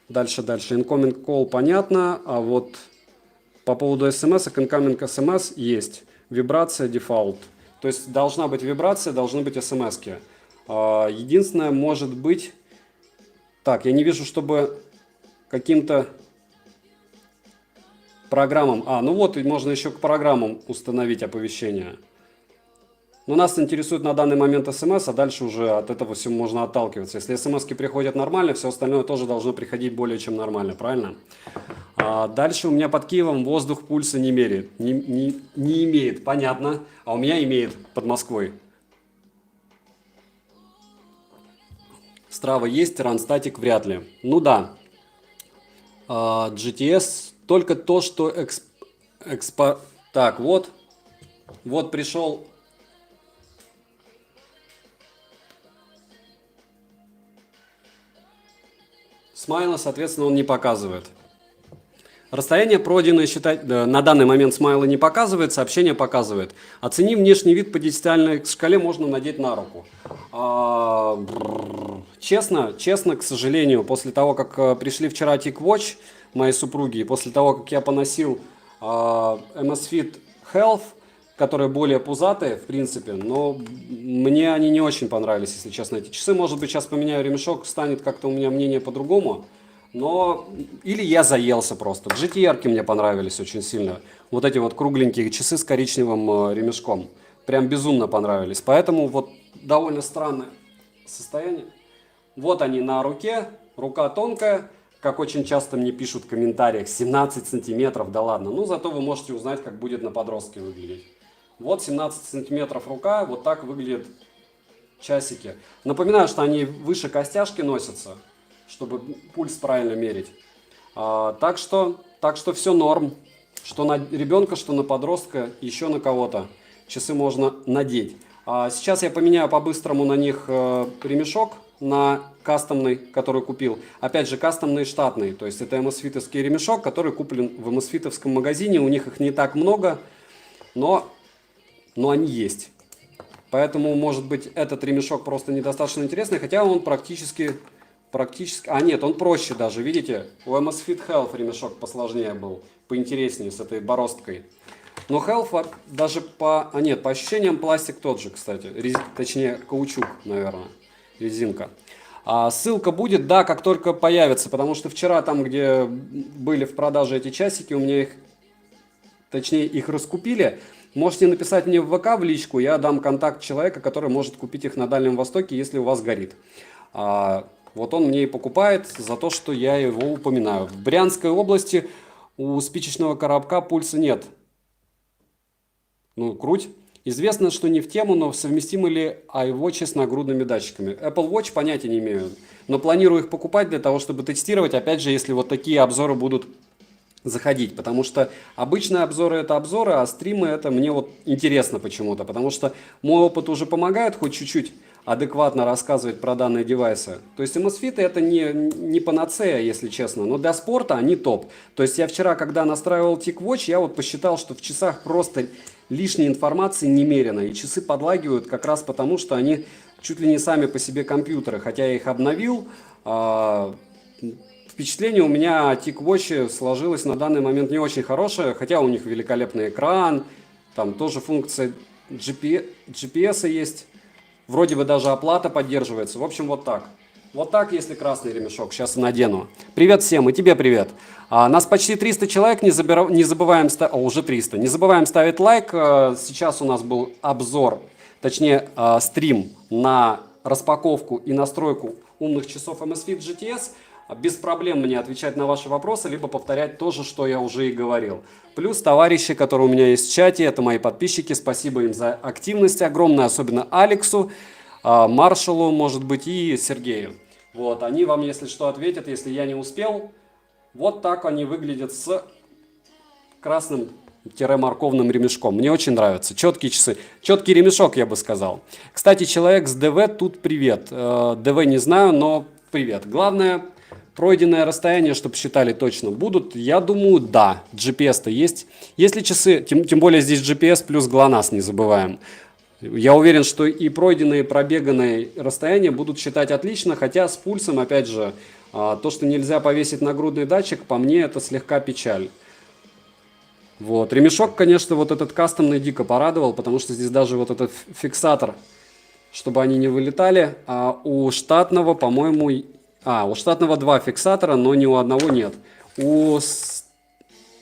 Incoming call понятно. А вот по поводу смс-ок, incoming SMS есть. Вибрация дефолт. То есть должна быть вибрация, должны быть смс-ки. Единственное, может быть... Так, я не вижу, чтобы каким-то программам... ну вот, можно еще к программам установить оповещение. Но нас интересует на данный момент смс, а дальше уже от этого всего можно отталкиваться. Если смс-ки приходят нормально, все остальное тоже должно приходить более чем нормально, правильно? Дальше у меня под Киевом воздух пульса не меряет. Не имеет, понятно. А у меня имеет под Москвой. Strava есть, Runstatic вряд ли. Ну да. GTS только то, что Так, вот пришел... Смайла, соответственно, он не показывает. Расстояние пройденное считать на данный момент смайла не показывает, сообщение показывает. Оцени внешний вид по 10-бальной шкале можно надеть на руку. Честно, к сожалению, после того, как пришли вчера TicWatch моей супруги, и после того, как я поносил MSFit Health, которые более пузатые, в принципе, но мне они не очень понравились, если честно, эти часы. Может быть, сейчас поменяю ремешок, станет как-то у меня мнение по-другому. Но или я заелся просто. GTR-ки мне понравились очень сильно. Вот эти вот кругленькие часы с коричневым ремешком. Прям безумно понравились. Поэтому вот довольно странное состояние. Вот они на руке. Рука тонкая. Как очень часто мне пишут в комментариях, 17 сантиметров, да ладно. Ну, зато вы можете узнать, как будет на подростке выглядеть. Вот 17 сантиметров рука, вот так выглядят часики. Напоминаю, что они выше костяшки носятся, чтобы пульс правильно мерить. Так что все норм. Что на ребенка, что на подростка, еще на кого-то. Часы можно надеть. Сейчас я поменяю по-быстрому на них ремешок на кастомный, который купил. Опять же, кастомный штатный. То есть это MSFit-овский ремешок, который куплен в MSFit-овском магазине. У них их не так много, но они есть. Поэтому, может быть, этот ремешок просто недостаточно интересный, хотя он практически... нет, он проще даже, видите? У MSFit Health ремешок посложнее был, поинтереснее с этой бороздкой. Но Health даже по ощущениям пластик тот же, кстати. Точнее, каучук, наверное, резинка. Ссылка будет, да, как только появится, потому что вчера там, где были в продаже эти часики, у меня их раскупили. Можете написать мне в ВК в личку, я дам контакт человека, который может купить их на Дальнем Востоке, если у вас горит. Вот он мне и покупает за то, что я его упоминаю. В Брянской области у спичечного коробка пульса нет. Ну, круть. Известно, что не в тему, но совместимы ли iWatch с нагрудными датчиками. Apple Watch понятия не имею, но планирую их покупать для того, чтобы тестировать, опять же, если вот такие обзоры будут заходить, потому что обычные обзоры это обзоры, а стримы это мне вот интересно почему-то, потому что мой опыт уже помогает хоть чуть-чуть адекватно рассказывать про данные девайсы. То есть MSFit это не панацея, если честно, но для спорта они топ. То есть я вчера, когда настраивал TicWatch, я вот посчитал, что в часах просто лишней информации немерено, и часы подлагивают как раз потому, что они чуть ли не сами по себе компьютеры, хотя я их обновил. Впечатление у меня о TicWatch сложилось на данный момент не очень хорошее, хотя у них великолепный экран, там тоже функция GPS есть, вроде бы даже оплата поддерживается. В общем, вот так. Вот так, если красный ремешок. Сейчас надену. Привет всем, и тебе привет. Нас почти 300 человек, не забываем уже 300. Не забываем ставить лайк. Сейчас у нас был обзор, точнее стрим на распаковку и настройку умных часов MSFit GTS. Без проблем мне отвечать на ваши вопросы, либо повторять то же, что я уже и говорил. Плюс товарищи, которые у меня есть в чате, это мои подписчики, спасибо им за активность огромную, особенно Алексу, Маршалу, может быть, и Сергею. Вот, они вам, если что, ответят, если я не успел. Вот так они выглядят с красным-морковным ремешком. Мне очень нравятся. Четкие часы. Четкий ремешок, я бы сказал. Кстати, человек с ДВ тут привет. ДВ не знаю, но привет. Главное, Пройденное расстояние, чтобы считали точно, будут? Я думаю, да. GPS-то есть. Если часы, тем более здесь GPS плюс ГЛОНАСС, не забываем. Я уверен, что и пройденные, и пробеганные расстояния будут считать отлично, хотя с пульсом, опять же, то, что нельзя повесить нагрудный датчик, по мне, это слегка печаль. Вот. Ремешок, конечно, вот этот кастомный дико порадовал, потому что здесь даже вот этот фиксатор, чтобы они не вылетали, а у штатного, по-моему, у штатного 2 фиксатора, но ни у одного нет.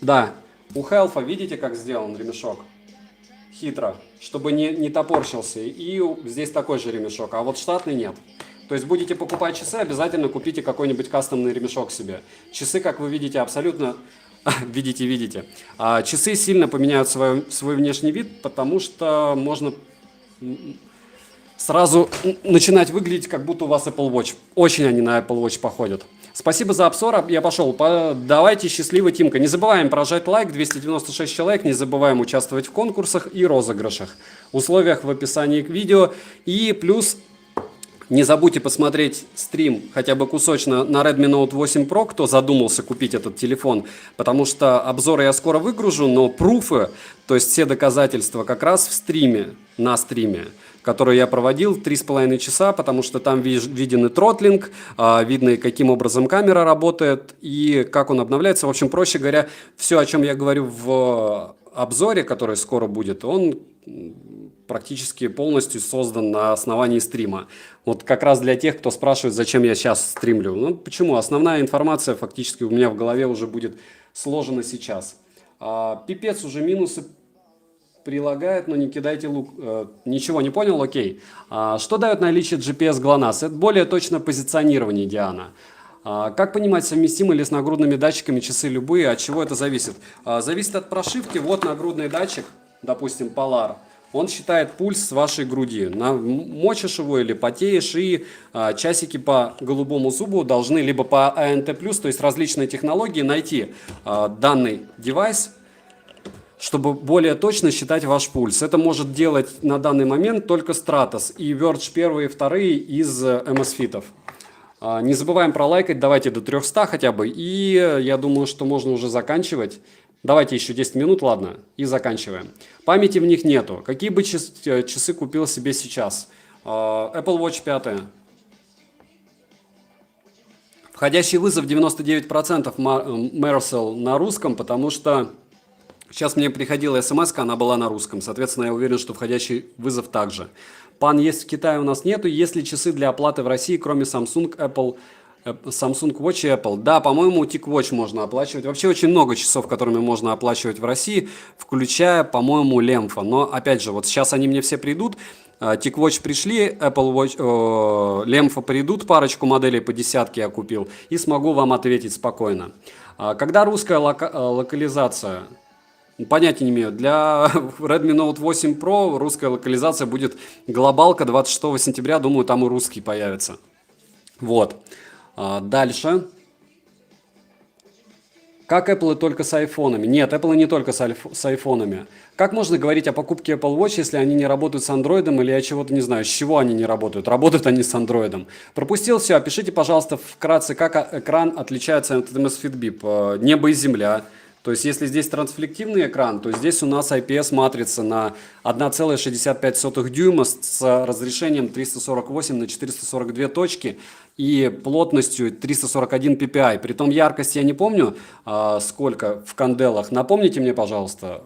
Да, у Хелфа, видите, как сделан ремешок? Хитро, чтобы не топорщился. И здесь такой же ремешок, а вот штатный нет. То есть будете покупать часы, обязательно купите какой-нибудь кастомный ремешок себе. Часы, как вы видите, абсолютно... Видите. Часы сильно поменяют свой внешний вид, потому что можно сразу начинать выглядеть, как будто у вас Apple Watch. Очень они на Apple Watch походят. Спасибо за обзор, я пошел. Давайте, счастливый Тимка. Не забываем прожать лайк, 296 человек, не забываем участвовать в конкурсах и розыгрышах. Условиях в описании к видео. И плюс не забудьте посмотреть стрим, хотя бы кусочно, на Redmi Note 8 Pro, кто задумался купить этот телефон, потому что обзоры я скоро выгружу, но пруфы, то есть все доказательства как раз в стриме, на стриме, который я проводил 3,5 часа, потому что там виден и тротлинг, видно и каким образом камера работает, и как он обновляется. В общем, проще говоря, все, о чем я говорю в обзоре, который скоро будет, он практически полностью создан на основании стрима. Вот как раз для тех, кто спрашивает, зачем я сейчас стримлю. Ну, почему? Основная информация фактически у меня в голове уже будет сложена сейчас. Пипец уже минусы прилагает, но не кидайте лук. Ничего не понял? Окей. Что дает наличие GPS GLONASS? Это более точное позиционирование, Диана. Как понимать, совместимы ли с нагрудными датчиками часы любые, от чего это зависит? Зависит от прошивки. Вот нагрудный датчик, допустим, Polar. Он считает пульс с вашей груди. Мочишь его или потеешь, и часики по голубому зубу должны либо по ANT+, то есть различные технологии, найти данный девайс, чтобы более точно считать ваш пульс. Это может делать на данный момент только Stratos и Verge 1 и 2 из Amazfit'ов. Не забываем пролайкать, давайте до 300 хотя бы, и я думаю, что можно уже заканчивать. Давайте еще 10 минут, ладно, и заканчиваем. Памяти в них нету. Какие бы часы купил себе сейчас? Apple Watch 5. Входящий вызов 99% Marcel на русском, потому что сейчас мне приходила смс-ка, она была на русском. Соответственно, я уверен, что входящий вызов также. Пан есть в Китае у нас нету. Есть ли часы для оплаты в России, кроме Samsung, Apple, Samsung Watch и Apple? Да, по-моему, TicWatch можно оплачивать. Вообще очень много часов, которыми можно оплачивать в России, включая, по-моему, Lemfa. Но, опять же, вот сейчас они мне все придут. TicWatch пришли, Apple Watch, Lemfa придут, парочку моделей по десятке я купил. И смогу вам ответить спокойно. Когда русская локализация? Понятия не имею. Для Redmi Note 8 Pro русская локализация будет глобалка 26 сентября. Думаю, там и русский появится. Вот. Дальше. Как Apple только с айфонами? Нет, Apple не только с айфонами. Как можно говорить о покупке Apple Watch, если они не работают с Android, или я чего-то не знаю, с чего они не работают? Работают они с Android. Пропустил все. Опишите, пожалуйста, вкратце, как экран отличается от Amazfit Bip. Небо и земля. То есть, если здесь трансфлективный экран, то здесь у нас IPS-матрица на 1,65 дюйма с разрешением 348 на 442 точки и плотностью 341 ppi. Притом яркость я не помню, сколько в канделах. Напомните мне, пожалуйста.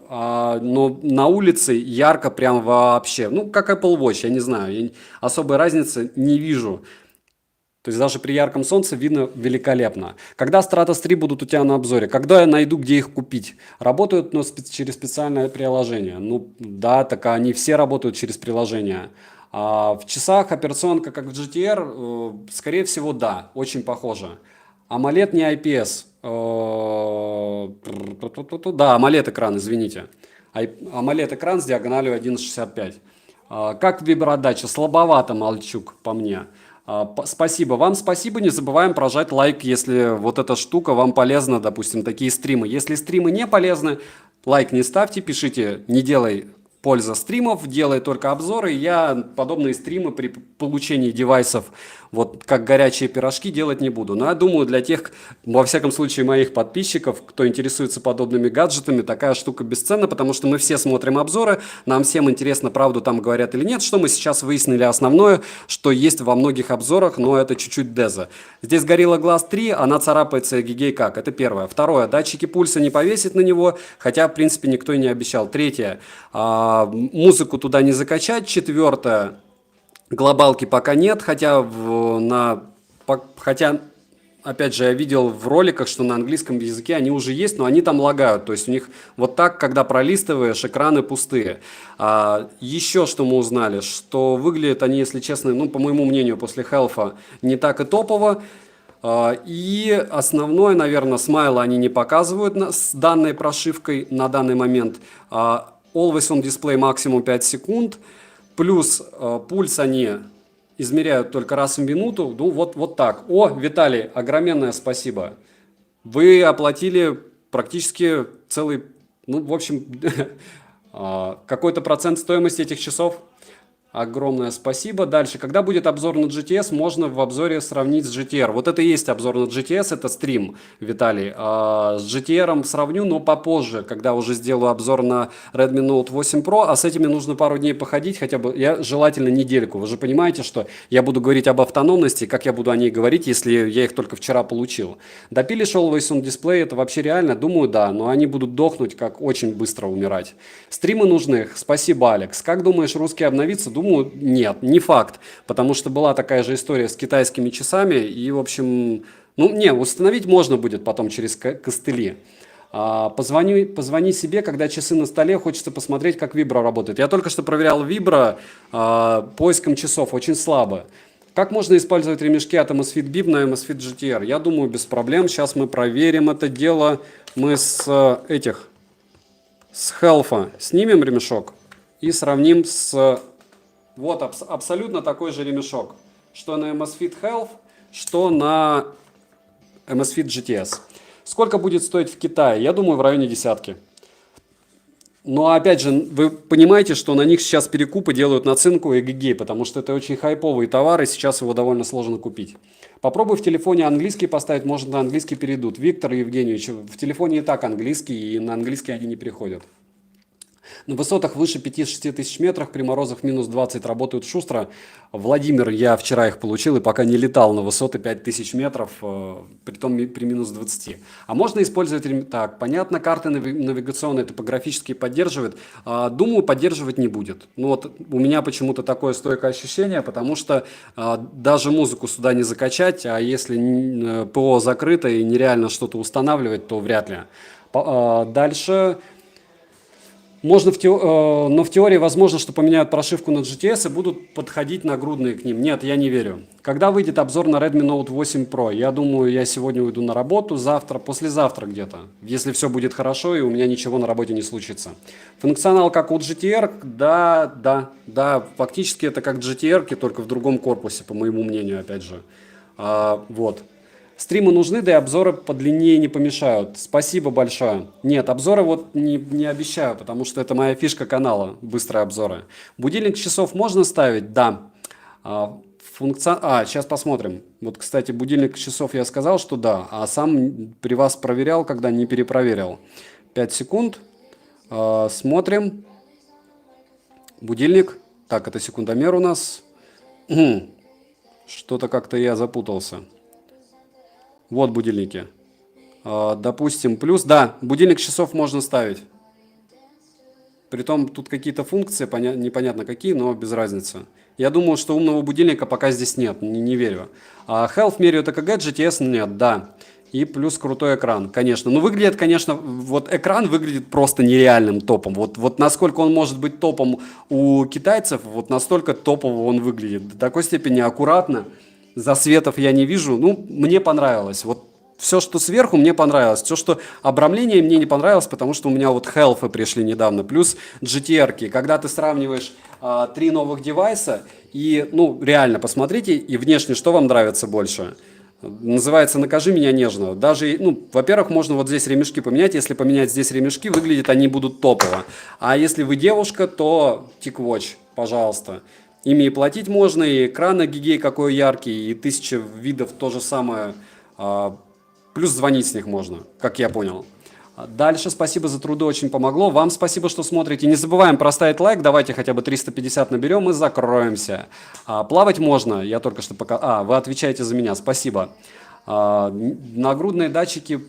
Но на улице ярко прям вообще. Ну, как Apple Watch, я не знаю. Я особой разницы не вижу. То есть даже при ярком солнце видно великолепно. Когда Stratos 3 будут у тебя на обзоре? Когда я найду, где их купить? Работают, но через специальное приложение. Ну да, так они все работают через приложение. А в часах операционка, как в GTR, скорее всего, да, очень похоже. AMOLED не IPS. Да, AMOLED экран, извините. AMOLED экран с диагональю 1,65. Как вибродача? Слабовато, Мальчук, по мне. Спасибо вам, спасибо. Не забываем прожать лайк, если вот эта штука вам полезна, допустим, такие стримы. Если стримы не полезны, лайк не ставьте, пишите, не делай польза стримов, делай только обзоры. Я подобные стримы при получении девайсов вот как горячие пирожки делать не буду. Но я думаю, для тех, во всяком случае, моих подписчиков, кто интересуется подобными гаджетами, такая штука бесценна, потому что мы все смотрим обзоры, нам всем интересно, правду там говорят или нет. Что мы сейчас выяснили основное, что есть во многих обзорах, но это чуть-чуть деза. Здесь Gorilla Glass 3, она царапается эгегей как. Это первое. Второе, датчики пульса не повесить на него, хотя, в принципе, никто и не обещал. Третье, музыку туда не закачать. Четвертое, глобалки пока нет, хотя, опять же, я видел в роликах, что на английском языке они уже есть, но они там лагают. То есть у них вот так, когда пролистываешь, экраны пустые. Еще что мы узнали, что выглядят они, если честно, ну, по моему мнению, после Health не так и топово. И основное, наверное, смайла они не показывают с данной прошивкой на данный момент. Always on display максимум 5 секунд. Плюс пульс они измеряют только раз в минуту. Ну, вот так. О, Виталий, огроменное спасибо. Вы оплатили практически целый, ну, в общем, какой-то процент стоимости этих часов. Огромное спасибо. Дальше, когда будет обзор на GTS, можно в обзоре сравнить с GTR. Вот это и есть обзор на GTS, это стрим, Виталий. С GTR сравню, но попозже, когда уже сделаю обзор на Redmi Note 8 Pro, а с этими нужно пару дней походить, хотя бы, желательно недельку. Вы же понимаете, что я буду говорить об автономности, как я буду о ней говорить, если я их только вчера получил. Допилишь Always on Display, это вообще реально? Думаю, да, но они будут дохнуть, как очень быстро умирать. Стримы нужны. Спасибо, Алекс. Как думаешь, русские обновится? Думаю, нет, не факт, потому что была такая же история с китайскими часами, и, в общем, ну, не, установить можно будет потом через костыли. Позвони себе, когда часы на столе, хочется посмотреть, как Vibro работает. Я только что проверял Vibro поиском часов, очень слабо. Как можно использовать ремешки от Amazfit Bip на Amazfit GTR? Я думаю, без проблем. Сейчас мы проверим это дело. Мы с Health снимем ремешок и сравним с... Вот абсолютно такой же ремешок, что на Amazfit Health, что на Amazfit GTS. Сколько будет стоить в Китае? Я думаю, в районе десятки. Но опять же, вы понимаете, что на них сейчас перекупы делают наценку и эгегей, потому что это очень хайповый товар, и сейчас его довольно сложно купить. Попробуй в телефоне английский поставить, может на английский перейдут. Виктор Евгеньевич, в телефоне и так английский, и на английский они не переходят. На высотах выше 5-6 тысяч метров, при морозах минус 20 работают шустро. Владимир, я вчера их получил и пока не летал на высоты 5000 метров, притом при минус 20. А можно использовать, так, понятно, карты навигационные, топографические поддерживает. Думаю, поддерживать не будет. Ну вот у меня почему-то такое стойкое ощущение, потому что даже музыку сюда не закачать, а если ПО закрыто и нереально что-то устанавливать, то вряд ли. Дальше... Можно но в теории возможно, что поменяют прошивку на GTS и будут подходить нагрудные к ним. Нет, я не верю. Когда выйдет обзор на Redmi Note 8 Pro? Я думаю, я сегодня уйду на работу, завтра, послезавтра где-то. Если все будет хорошо и у меня ничего на работе не случится. Функционал как у GTR? Да. Фактически это как GTR, только в другом корпусе, по моему мнению, опять же. Вот. Стримы нужны, да и обзоры подлиннее не помешают. Спасибо большое. Нет, обзоры вот не обещаю, потому что это моя фишка канала, быстрые обзоры. Будильник часов можно ставить? Да. Сейчас посмотрим. Вот, кстати, будильник часов я сказал, что да, а сам при вас проверял, когда не перепроверил. 5 секунд. Смотрим. Будильник. Так, это секундомер у нас. Что-то как-то я запутался. Вот будильники. Допустим, плюс. Да, будильник часов можно ставить. Притом тут какие-то функции, непонятно какие, но без разницы. Я думаю, что умного будильника пока здесь нет, не верю. Health меряют ЭКГ, GTS нет, да. И плюс крутой экран, конечно. Но выглядит, конечно, вот экран выглядит просто нереальным топом. Вот насколько он может быть топом у китайцев, вот настолько топово он выглядит. До такой степени аккуратно. Засветов я не вижу. Ну, мне понравилось. Вот все, что сверху, мне понравилось. Все, что обрамление, мне не понравилось, потому что у меня вот Health пришли недавно. Плюс GTR-ки. Когда ты сравниваешь 3 новых девайса, и, ну, реально, посмотрите, и внешне, что вам нравится больше. Называется «Накажи меня нежно». Даже, ну, во-первых, можно вот здесь ремешки поменять. Если поменять здесь ремешки, выглядят они будут топово. А если вы девушка, то TicWatch, пожалуйста. Ими и платить можно, и экран гигей какой яркий, и 1000 видов то же самое. Плюс звонить с них можно, как я понял. Дальше спасибо за труды, очень помогло. Вам спасибо, что смотрите. Не забываем проставить лайк, давайте хотя бы 350 наберем и закроемся. Плавать можно, я только что пока... вы отвечаете за меня, спасибо. Нагрудные датчики...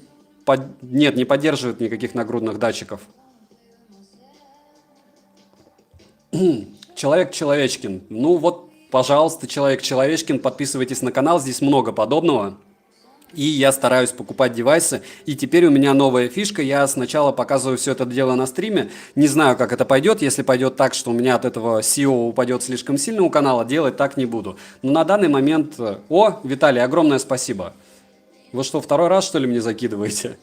Нет, не поддерживают никаких нагрудных датчиков. Человек-человечкин. Ну вот, пожалуйста, Человек-человечкин, подписывайтесь на канал, здесь много подобного. И я стараюсь покупать девайсы. И теперь у меня новая фишка. Я сначала показываю все это дело на стриме. Не знаю, как это пойдет. Если пойдет так, что у меня от этого SEO упадет слишком сильно у канала, делать так не буду. Но на данный момент... Виталий, огромное спасибо. Вы что, второй раз, что ли, мне закидываете?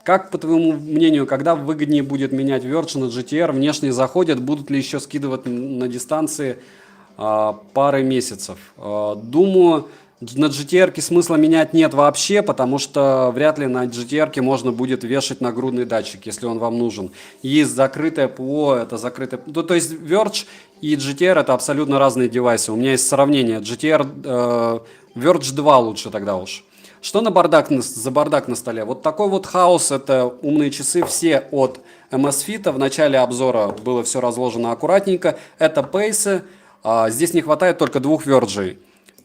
Как, по твоему мнению, когда выгоднее будет менять Verge на GTR? Внешне заходят, будут ли еще скидывать на дистанции пары месяцев? Думаю, на GTR смысла менять нет вообще, потому что вряд ли на GTR можно будет вешать нагрудный датчик, если он вам нужен. Есть закрытое ПО, это закрытое... Ну, то есть Verge и GTR это абсолютно разные девайсы. У меня есть сравнение. GTR, Verge 2 лучше тогда уж. Что за бардак на столе? Вот такой вот хаос, это умные часы все от Amazfit. В начале обзора было все разложено аккуратненько. Это пейсы. Здесь не хватает только двух Verge.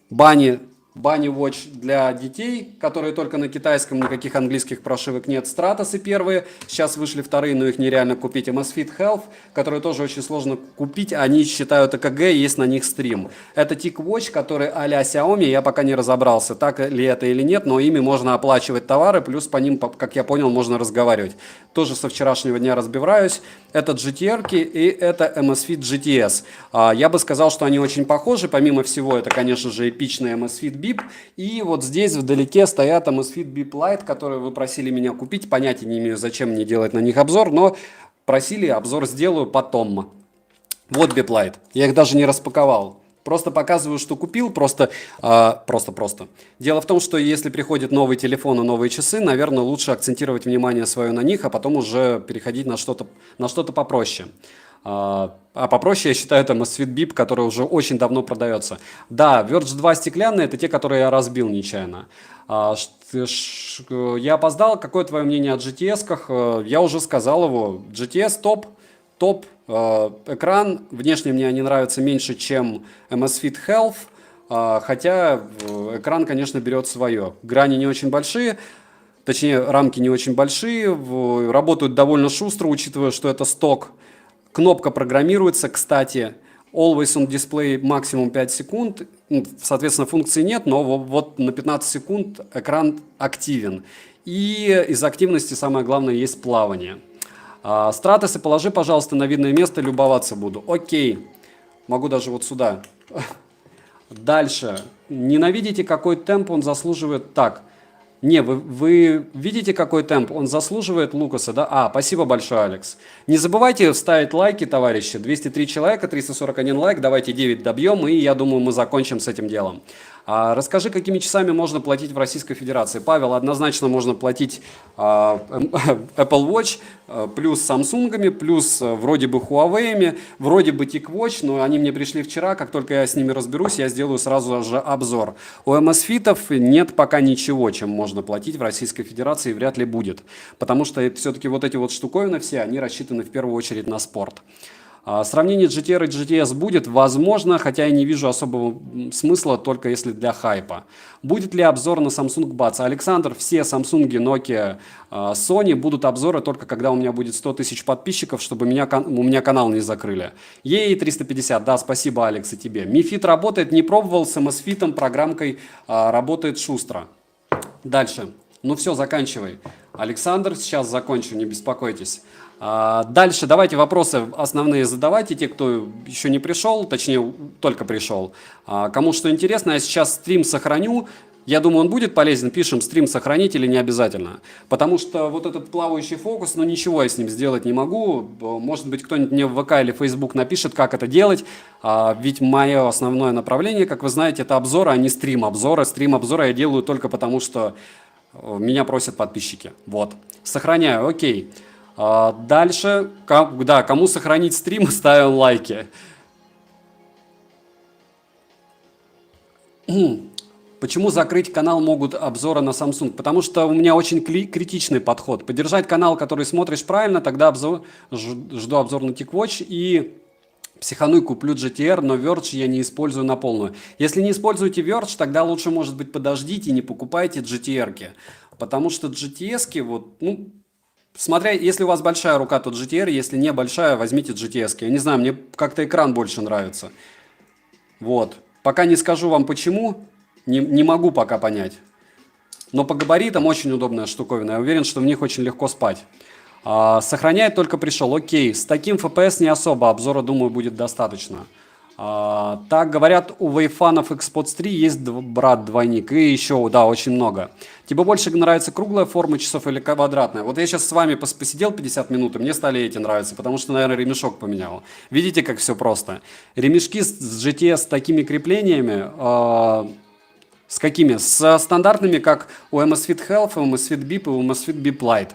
Bunny Watch для детей, которые только на китайском, никаких английских прошивок нет. Стратосы первые, сейчас вышли вторые, но их нереально купить. Amazfit Health, которые тоже очень сложно купить, они считают ЭКГ, есть на них стрим. Это TicWatch, который а-ля Xiaomi, я пока не разобрался, так ли это или нет, но ими можно оплачивать товары, плюс по ним, как я понял, можно разговаривать. Тоже со вчерашнего дня разбираюсь. Это GTR и это Amazfit GTS. Я бы сказал, что они очень похожи, помимо всего, это, конечно же, эпичный Amazfit Bip. И вот здесь вдалеке стоят Amazfit Bip Lite, которые вы просили меня купить. Понятия не имею, зачем мне делать на них обзор, но просили, обзор сделаю потом. Вот Bip Lite. Я их даже не распаковал. Просто показываю, что купил, просто. Дело в том, что если приходит новый телефон и новые часы, наверное, лучше акцентировать внимание свое на них, а потом уже переходить на что-то попроще. Попроще, я считаю, это Amazfit Bip, который уже очень давно продается. Да, Verge 2 стеклянные, это те, которые я разбил нечаянно. Я опоздал. Какое твое мнение о GTS-ках? Я уже сказал его. GTS топ. Экран внешне мне они нравятся меньше, чем Amazfit Health, хотя экран, конечно, берет свое. Грани не очень большие, точнее, рамки не очень большие, работают довольно шустро, учитывая, что это сток. Кнопка программируется, кстати, Always on Display максимум 5 секунд, соответственно, функции нет, но вот на 15 секунд экран активен. И из активности самое главное есть плавание. Стратосы положи, пожалуйста, на видное место, любоваться буду. Окей, могу даже вот сюда. Дальше. Ненавидите, какой темп он заслуживает? Так, не, вы видите, какой темп он заслуживает Лукаса, да? Спасибо большое, Алекс. Не забывайте ставить лайки, товарищи. 203 человека, 341 лайк, давайте 9 добьем, и я думаю, мы закончим с этим делом. Расскажи, какими часами можно платить в Российской Федерации. Павел, однозначно можно платить Apple Watch, плюс Samsung'ами, плюс вроде бы Huawei'ами, вроде бы TicWatch, но они мне пришли вчера, как только я с ними разберусь, я сделаю сразу же обзор. У Amazfit'ов нет пока ничего, чем можно платить в Российской Федерации, вряд ли будет, потому что все-таки вот эти вот штуковины все, они рассчитаны в первую очередь на спорт. Сравнение GTR и GTS будет, возможно, хотя я не вижу особого смысла, только если для хайпа. Будет ли обзор на Samsung Buds? Александр, все Samsung, Nokia, Sony будут обзоры только когда у меня будет 100 тысяч подписчиков, чтобы у меня канал не закрыли. Ей 350, да, спасибо, Алекс, и тебе. Mi Fit работает, не пробовал, с Amazfit программкой работает шустро. Дальше. Ну все, заканчивай. Александр, сейчас закончу, не беспокойтесь. Дальше давайте вопросы основные задавайте, те, кто еще не пришел, точнее, только пришел. Кому что интересно, я сейчас стрим сохраню. Я думаю, он будет полезен, пишем, стрим сохранить или не обязательно. Потому что вот этот плавающий фокус, ну ничего я с ним сделать не могу. Может быть, кто-нибудь мне в ВК или Facebook напишет, как это делать. Ведь мое основное направление, как вы знаете, это обзоры, а не стрим-обзоры. Стрим-обзоры я делаю только потому, что меня просят подписчики. Вот. Сохраняю, окей. Дальше, да, кому сохранить стрим, ставим лайки. Почему закрыть канал могут обзоры на Samsung? Потому что у меня очень критичный подход. Поддержать канал, который смотришь правильно, тогда жду обзор на TicWatch и психану и куплю GTR, но Verge я не использую на полную. Если не используете Verge, тогда лучше, может быть, подождите и не покупайте GTR-ки. Потому что GTS-ки, вот, ну, смотря, если у вас большая рука, то GTR, если не большая, возьмите GTS-ки. Я не знаю, мне как-то экран больше нравится. Вот. Пока не скажу вам почему, не могу пока понять. Но по габаритам очень удобная штуковина. Я уверен, что в них очень легко спать. Сохраняет только пришел. Окей, с таким FPS не особо. Обзора, думаю, будет достаточно. Так говорят, у Wayfanов Xbox 3 есть брат-двойник. И еще, да, очень много. Тебе больше нравится круглая форма часов или квадратная? Вот я сейчас с вами посидел 50 минут, и мне стали эти нравиться, потому что, наверное, ремешок поменял. Видите, как все просто? Ремешки с GTS с такими креплениями... С какими? С стандартными, как у Amazfit Health, у Amazfit Bip и у Amazfit Bip Lite.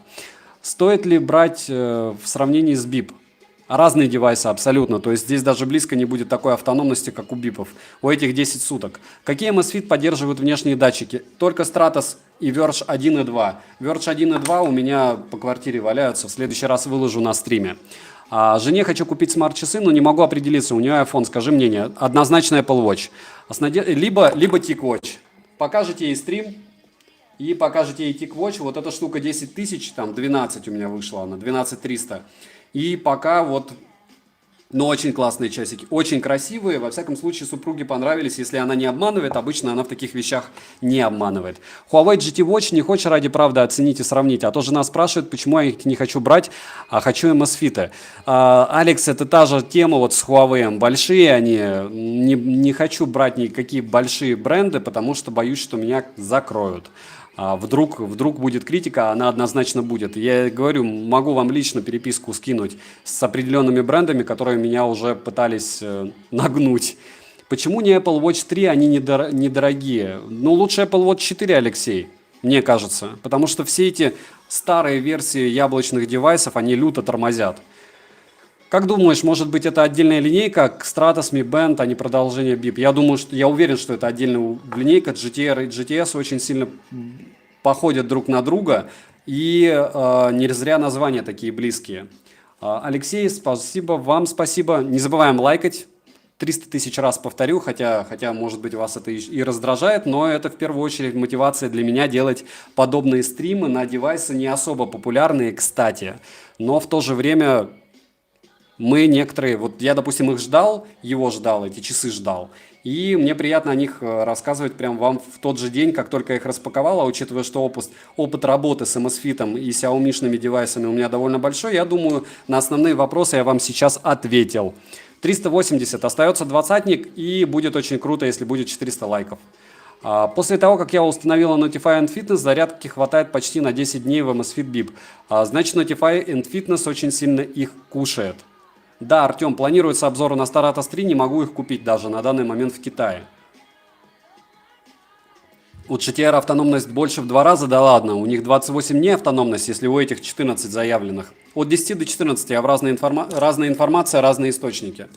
Стоит ли брать в сравнении с Bip? Разные девайсы абсолютно, то есть здесь даже близко не будет такой автономности, как у Бипов. У этих 10 суток. Какие Amazfit поддерживают внешние датчики? Только Stratos и Verge 1 и 2. Verge 1 и 2 у меня по квартире валяются, в следующий раз выложу на стриме. Жене хочу купить смарт-часы, но не могу определиться, у нее iPhone, скажи мнение. Однозначно Apple Watch. Либо TicWatch. Покажете ей стрим и покажете ей TicWatch. Вот эта штука 10 тысяч, там 12 у меня вышла она, 12 300. И пока вот, ну, очень классные часики, очень красивые. Во всяком случае, супруге понравились. Если она не обманывает, обычно она в таких вещах не обманывает. Huawei GT Watch не хочешь ради правды оценить и сравнить. А то жена спрашивает, почему я их не хочу брать, а хочу Amazfit. Алекс, это та же тема вот с Huawei. Большие они, не хочу брать никакие большие бренды, потому что боюсь, что меня закроют. Вдруг будет критика, она однозначно будет. Я говорю, могу вам лично переписку скинуть с определенными брендами, которые меня уже пытались нагнуть. Почему не Apple Watch 3, они недорогие? Ну, лучше Apple Watch 4, Алексей, мне кажется. Потому что все эти старые версии яблочных девайсов, они люто тормозят. Как думаешь, может быть, это отдельная линейка к Stratos, Mi Band, а не продолжение Bip? Я уверен, что это отдельная линейка. GTR и GTS очень сильно походят друг на друга. И не зря названия такие близкие. Алексей, спасибо, вам спасибо. Не забываем лайкать. 300 тысяч раз повторю, хотя, может быть, вас это и раздражает, но это в первую очередь мотивация для меня делать подобные стримы на девайсы не особо популярные, кстати. Но в то же время... Мы некоторые, вот я, допустим, их ждал, эти часы ждал, и мне приятно о них рассказывать прям вам в тот же день, как только я их распаковал, а учитывая, что опыт работы с Amazfit и Xiaomi-шными девайсами у меня довольно большой, я думаю, на основные вопросы я вам сейчас ответил. 380, остается двадцатник, и будет очень круто, если будет 400 лайков. После того, как я установила Notify and Fitness, зарядки хватает почти на 10 дней в Amazfit Bip. Значит, Notify and Fitness очень сильно их кушает. Да, Артем, планируется обзоры на Stratos 3, не могу их купить даже на данный момент в Китае. У GTR автономность больше в 2 раза, да ладно, у них 28 дней автономность, если у этих 14 заявленных. От 10 до 14, а в разная информация, разные источники.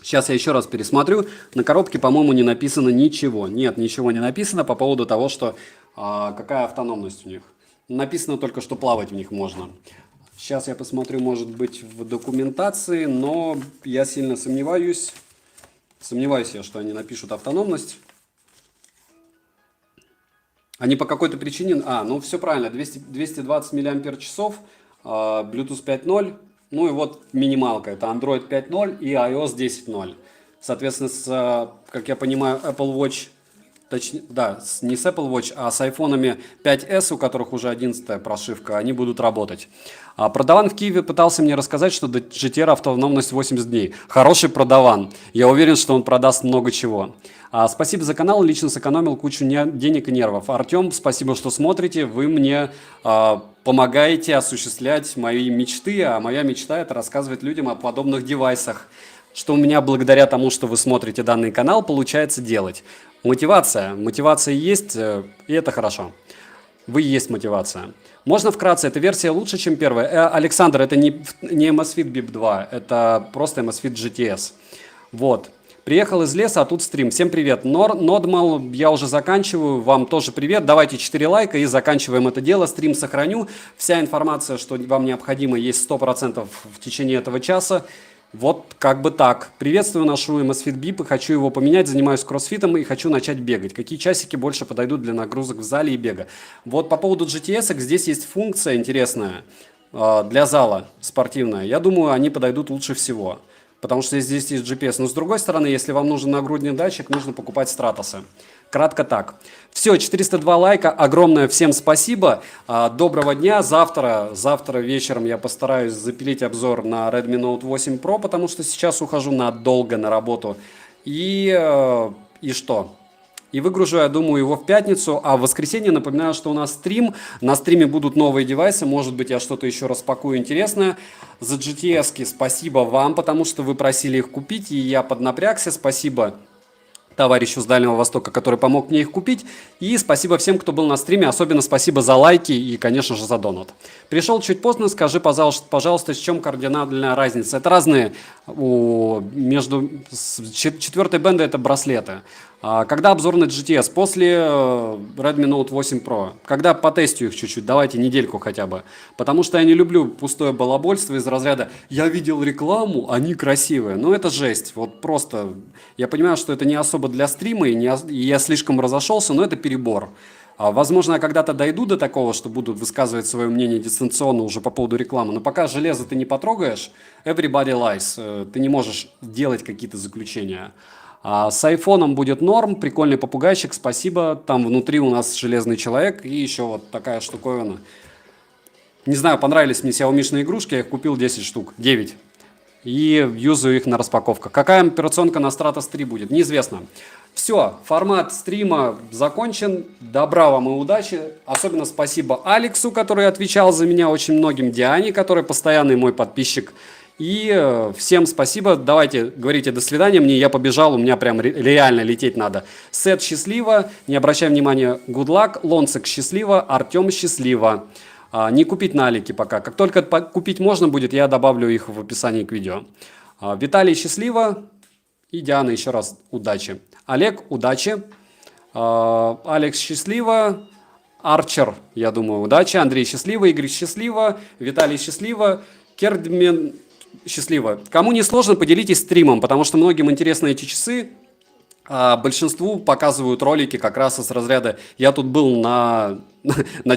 Сейчас я еще раз пересмотрю, на коробке, по-моему, не написано ничего. Нет, ничего не написано по поводу того, что какая автономность у них. Написано только, что плавать в них можно. Сейчас я посмотрю, может быть, в документации, но я сильно сомневаюсь. Сомневаюсь я, что они напишут автономность. Они по какой-то причине... ну все правильно, 220 мАч, Bluetooth 5.0, ну и вот минималка, это Android 5.0 и iOS 10.0. Соответственно, как я понимаю, Apple Watch... Точнее, да, не с Apple Watch, а с айфонами 5s, у которых уже 11-я прошивка, они будут работать. Продаван в Киеве пытался мне рассказать, что до GTR автономность 80 дней. Хороший продаван. Я уверен, что он продаст много чего. Спасибо за канал, лично сэкономил кучу денег и нервов. Артем, спасибо, что смотрите. Вы мне помогаете осуществлять мои мечты, а моя мечта – это рассказывать людям о подобных девайсах. Что у меня благодаря тому, что вы смотрите данный канал, получается делать. Мотивация есть, и это хорошо. Вы есть мотивация. Можно вкратце, эта версия лучше, чем первая. Александр, это не Amazfit Bip 2, это просто Amazfit GTS. Вот. Приехал из леса, а тут стрим. Всем привет. Нодмал, я уже заканчиваю. Вам тоже привет. Давайте 4 лайка и заканчиваем это дело. Стрим сохраню. Вся информация, что вам необходимо, есть 100% в течение этого часа. Вот как бы так. Приветствую, ношу MSFit BIP и хочу его поменять. Занимаюсь кроссфитом и хочу начать бегать. Какие часики больше подойдут для нагрузок в зале и бега? Вот по поводу GTS, здесь есть функция интересная для зала спортивная. Я думаю, они подойдут лучше всего. Потому что здесь есть GPS. Но с другой стороны, если вам нужен нагрудный датчик, нужно покупать Стратосы. Кратко так. Все, 402 лайка. Огромное всем спасибо. Доброго дня. Завтра вечером я постараюсь запилить обзор на Redmi Note 8 Pro, потому что сейчас ухожу надолго на работу. И что? И выгружу, я думаю, его в пятницу, а в воскресенье напоминаю, что у нас стрим. На стриме будут новые девайсы, может быть, я что-то еще распакую интересное. За GTS-ки спасибо вам, потому что вы просили их купить, и я поднапрягся. Спасибо товарищу с Дальнего Востока, который помог мне их купить. И спасибо всем, кто был на стриме. Особенно спасибо за лайки и, конечно же, за донат. Пришел чуть поздно. Скажи, пожалуйста, в чем кардинальная разница? Это разные. Между четвертой бендой это браслеты. Когда обзор на GTS? После Redmi Note 8 Pro. Когда потестю их чуть-чуть, давайте недельку хотя бы. Потому что я не люблю пустое балабольство из разряда «я видел рекламу, они красивые». Ну это жесть, вот просто. Я понимаю, что это не особо для стрима, и я слишком разошелся, но это перебор. Возможно, я когда-то дойду до такого, что будут высказывать свое мнение дистанционно уже по поводу рекламы. Но пока железо ты не потрогаешь, everybody lies. Ты не можешь делать какие-то заключения. С айфоном будет норм, прикольный попугайчик, спасибо. Там внутри у нас железный человек и еще вот такая штуковина. Не знаю, понравились мне Xiaomi-шные игрушки, я их купил 10 штук, 9. И юзаю их на распаковках. Какая операционка на Stratos 3 будет, неизвестно. Все, формат стрима закончен. Добра вам и удачи. Особенно спасибо Алексу, который отвечал за меня очень многим, Диане, который постоянный мой подписчик. И всем спасибо. Давайте говорите до свидания. Я побежал, у меня прям реально лететь надо. Сет счастливо, не обращай внимания, good luck. Лонцик счастливо, Артем счастливо. Не купить налики пока. Как только купить можно будет, я добавлю их в описании к видео. Виталий счастливо. И Диана еще раз удачи. Олег, удачи. Алекс счастливо. Арчер, я думаю, удачи. Андрей счастливо. Игорь счастливо. Виталий счастливо. Кердмен счастливо. Кому не сложно, поделитесь стримом, потому что многим интересны эти часы. А большинству показывают ролики как раз из разряда «я тут был на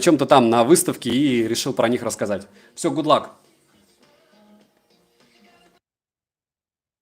чем-то там, на выставке и решил про них рассказать». Все, good luck.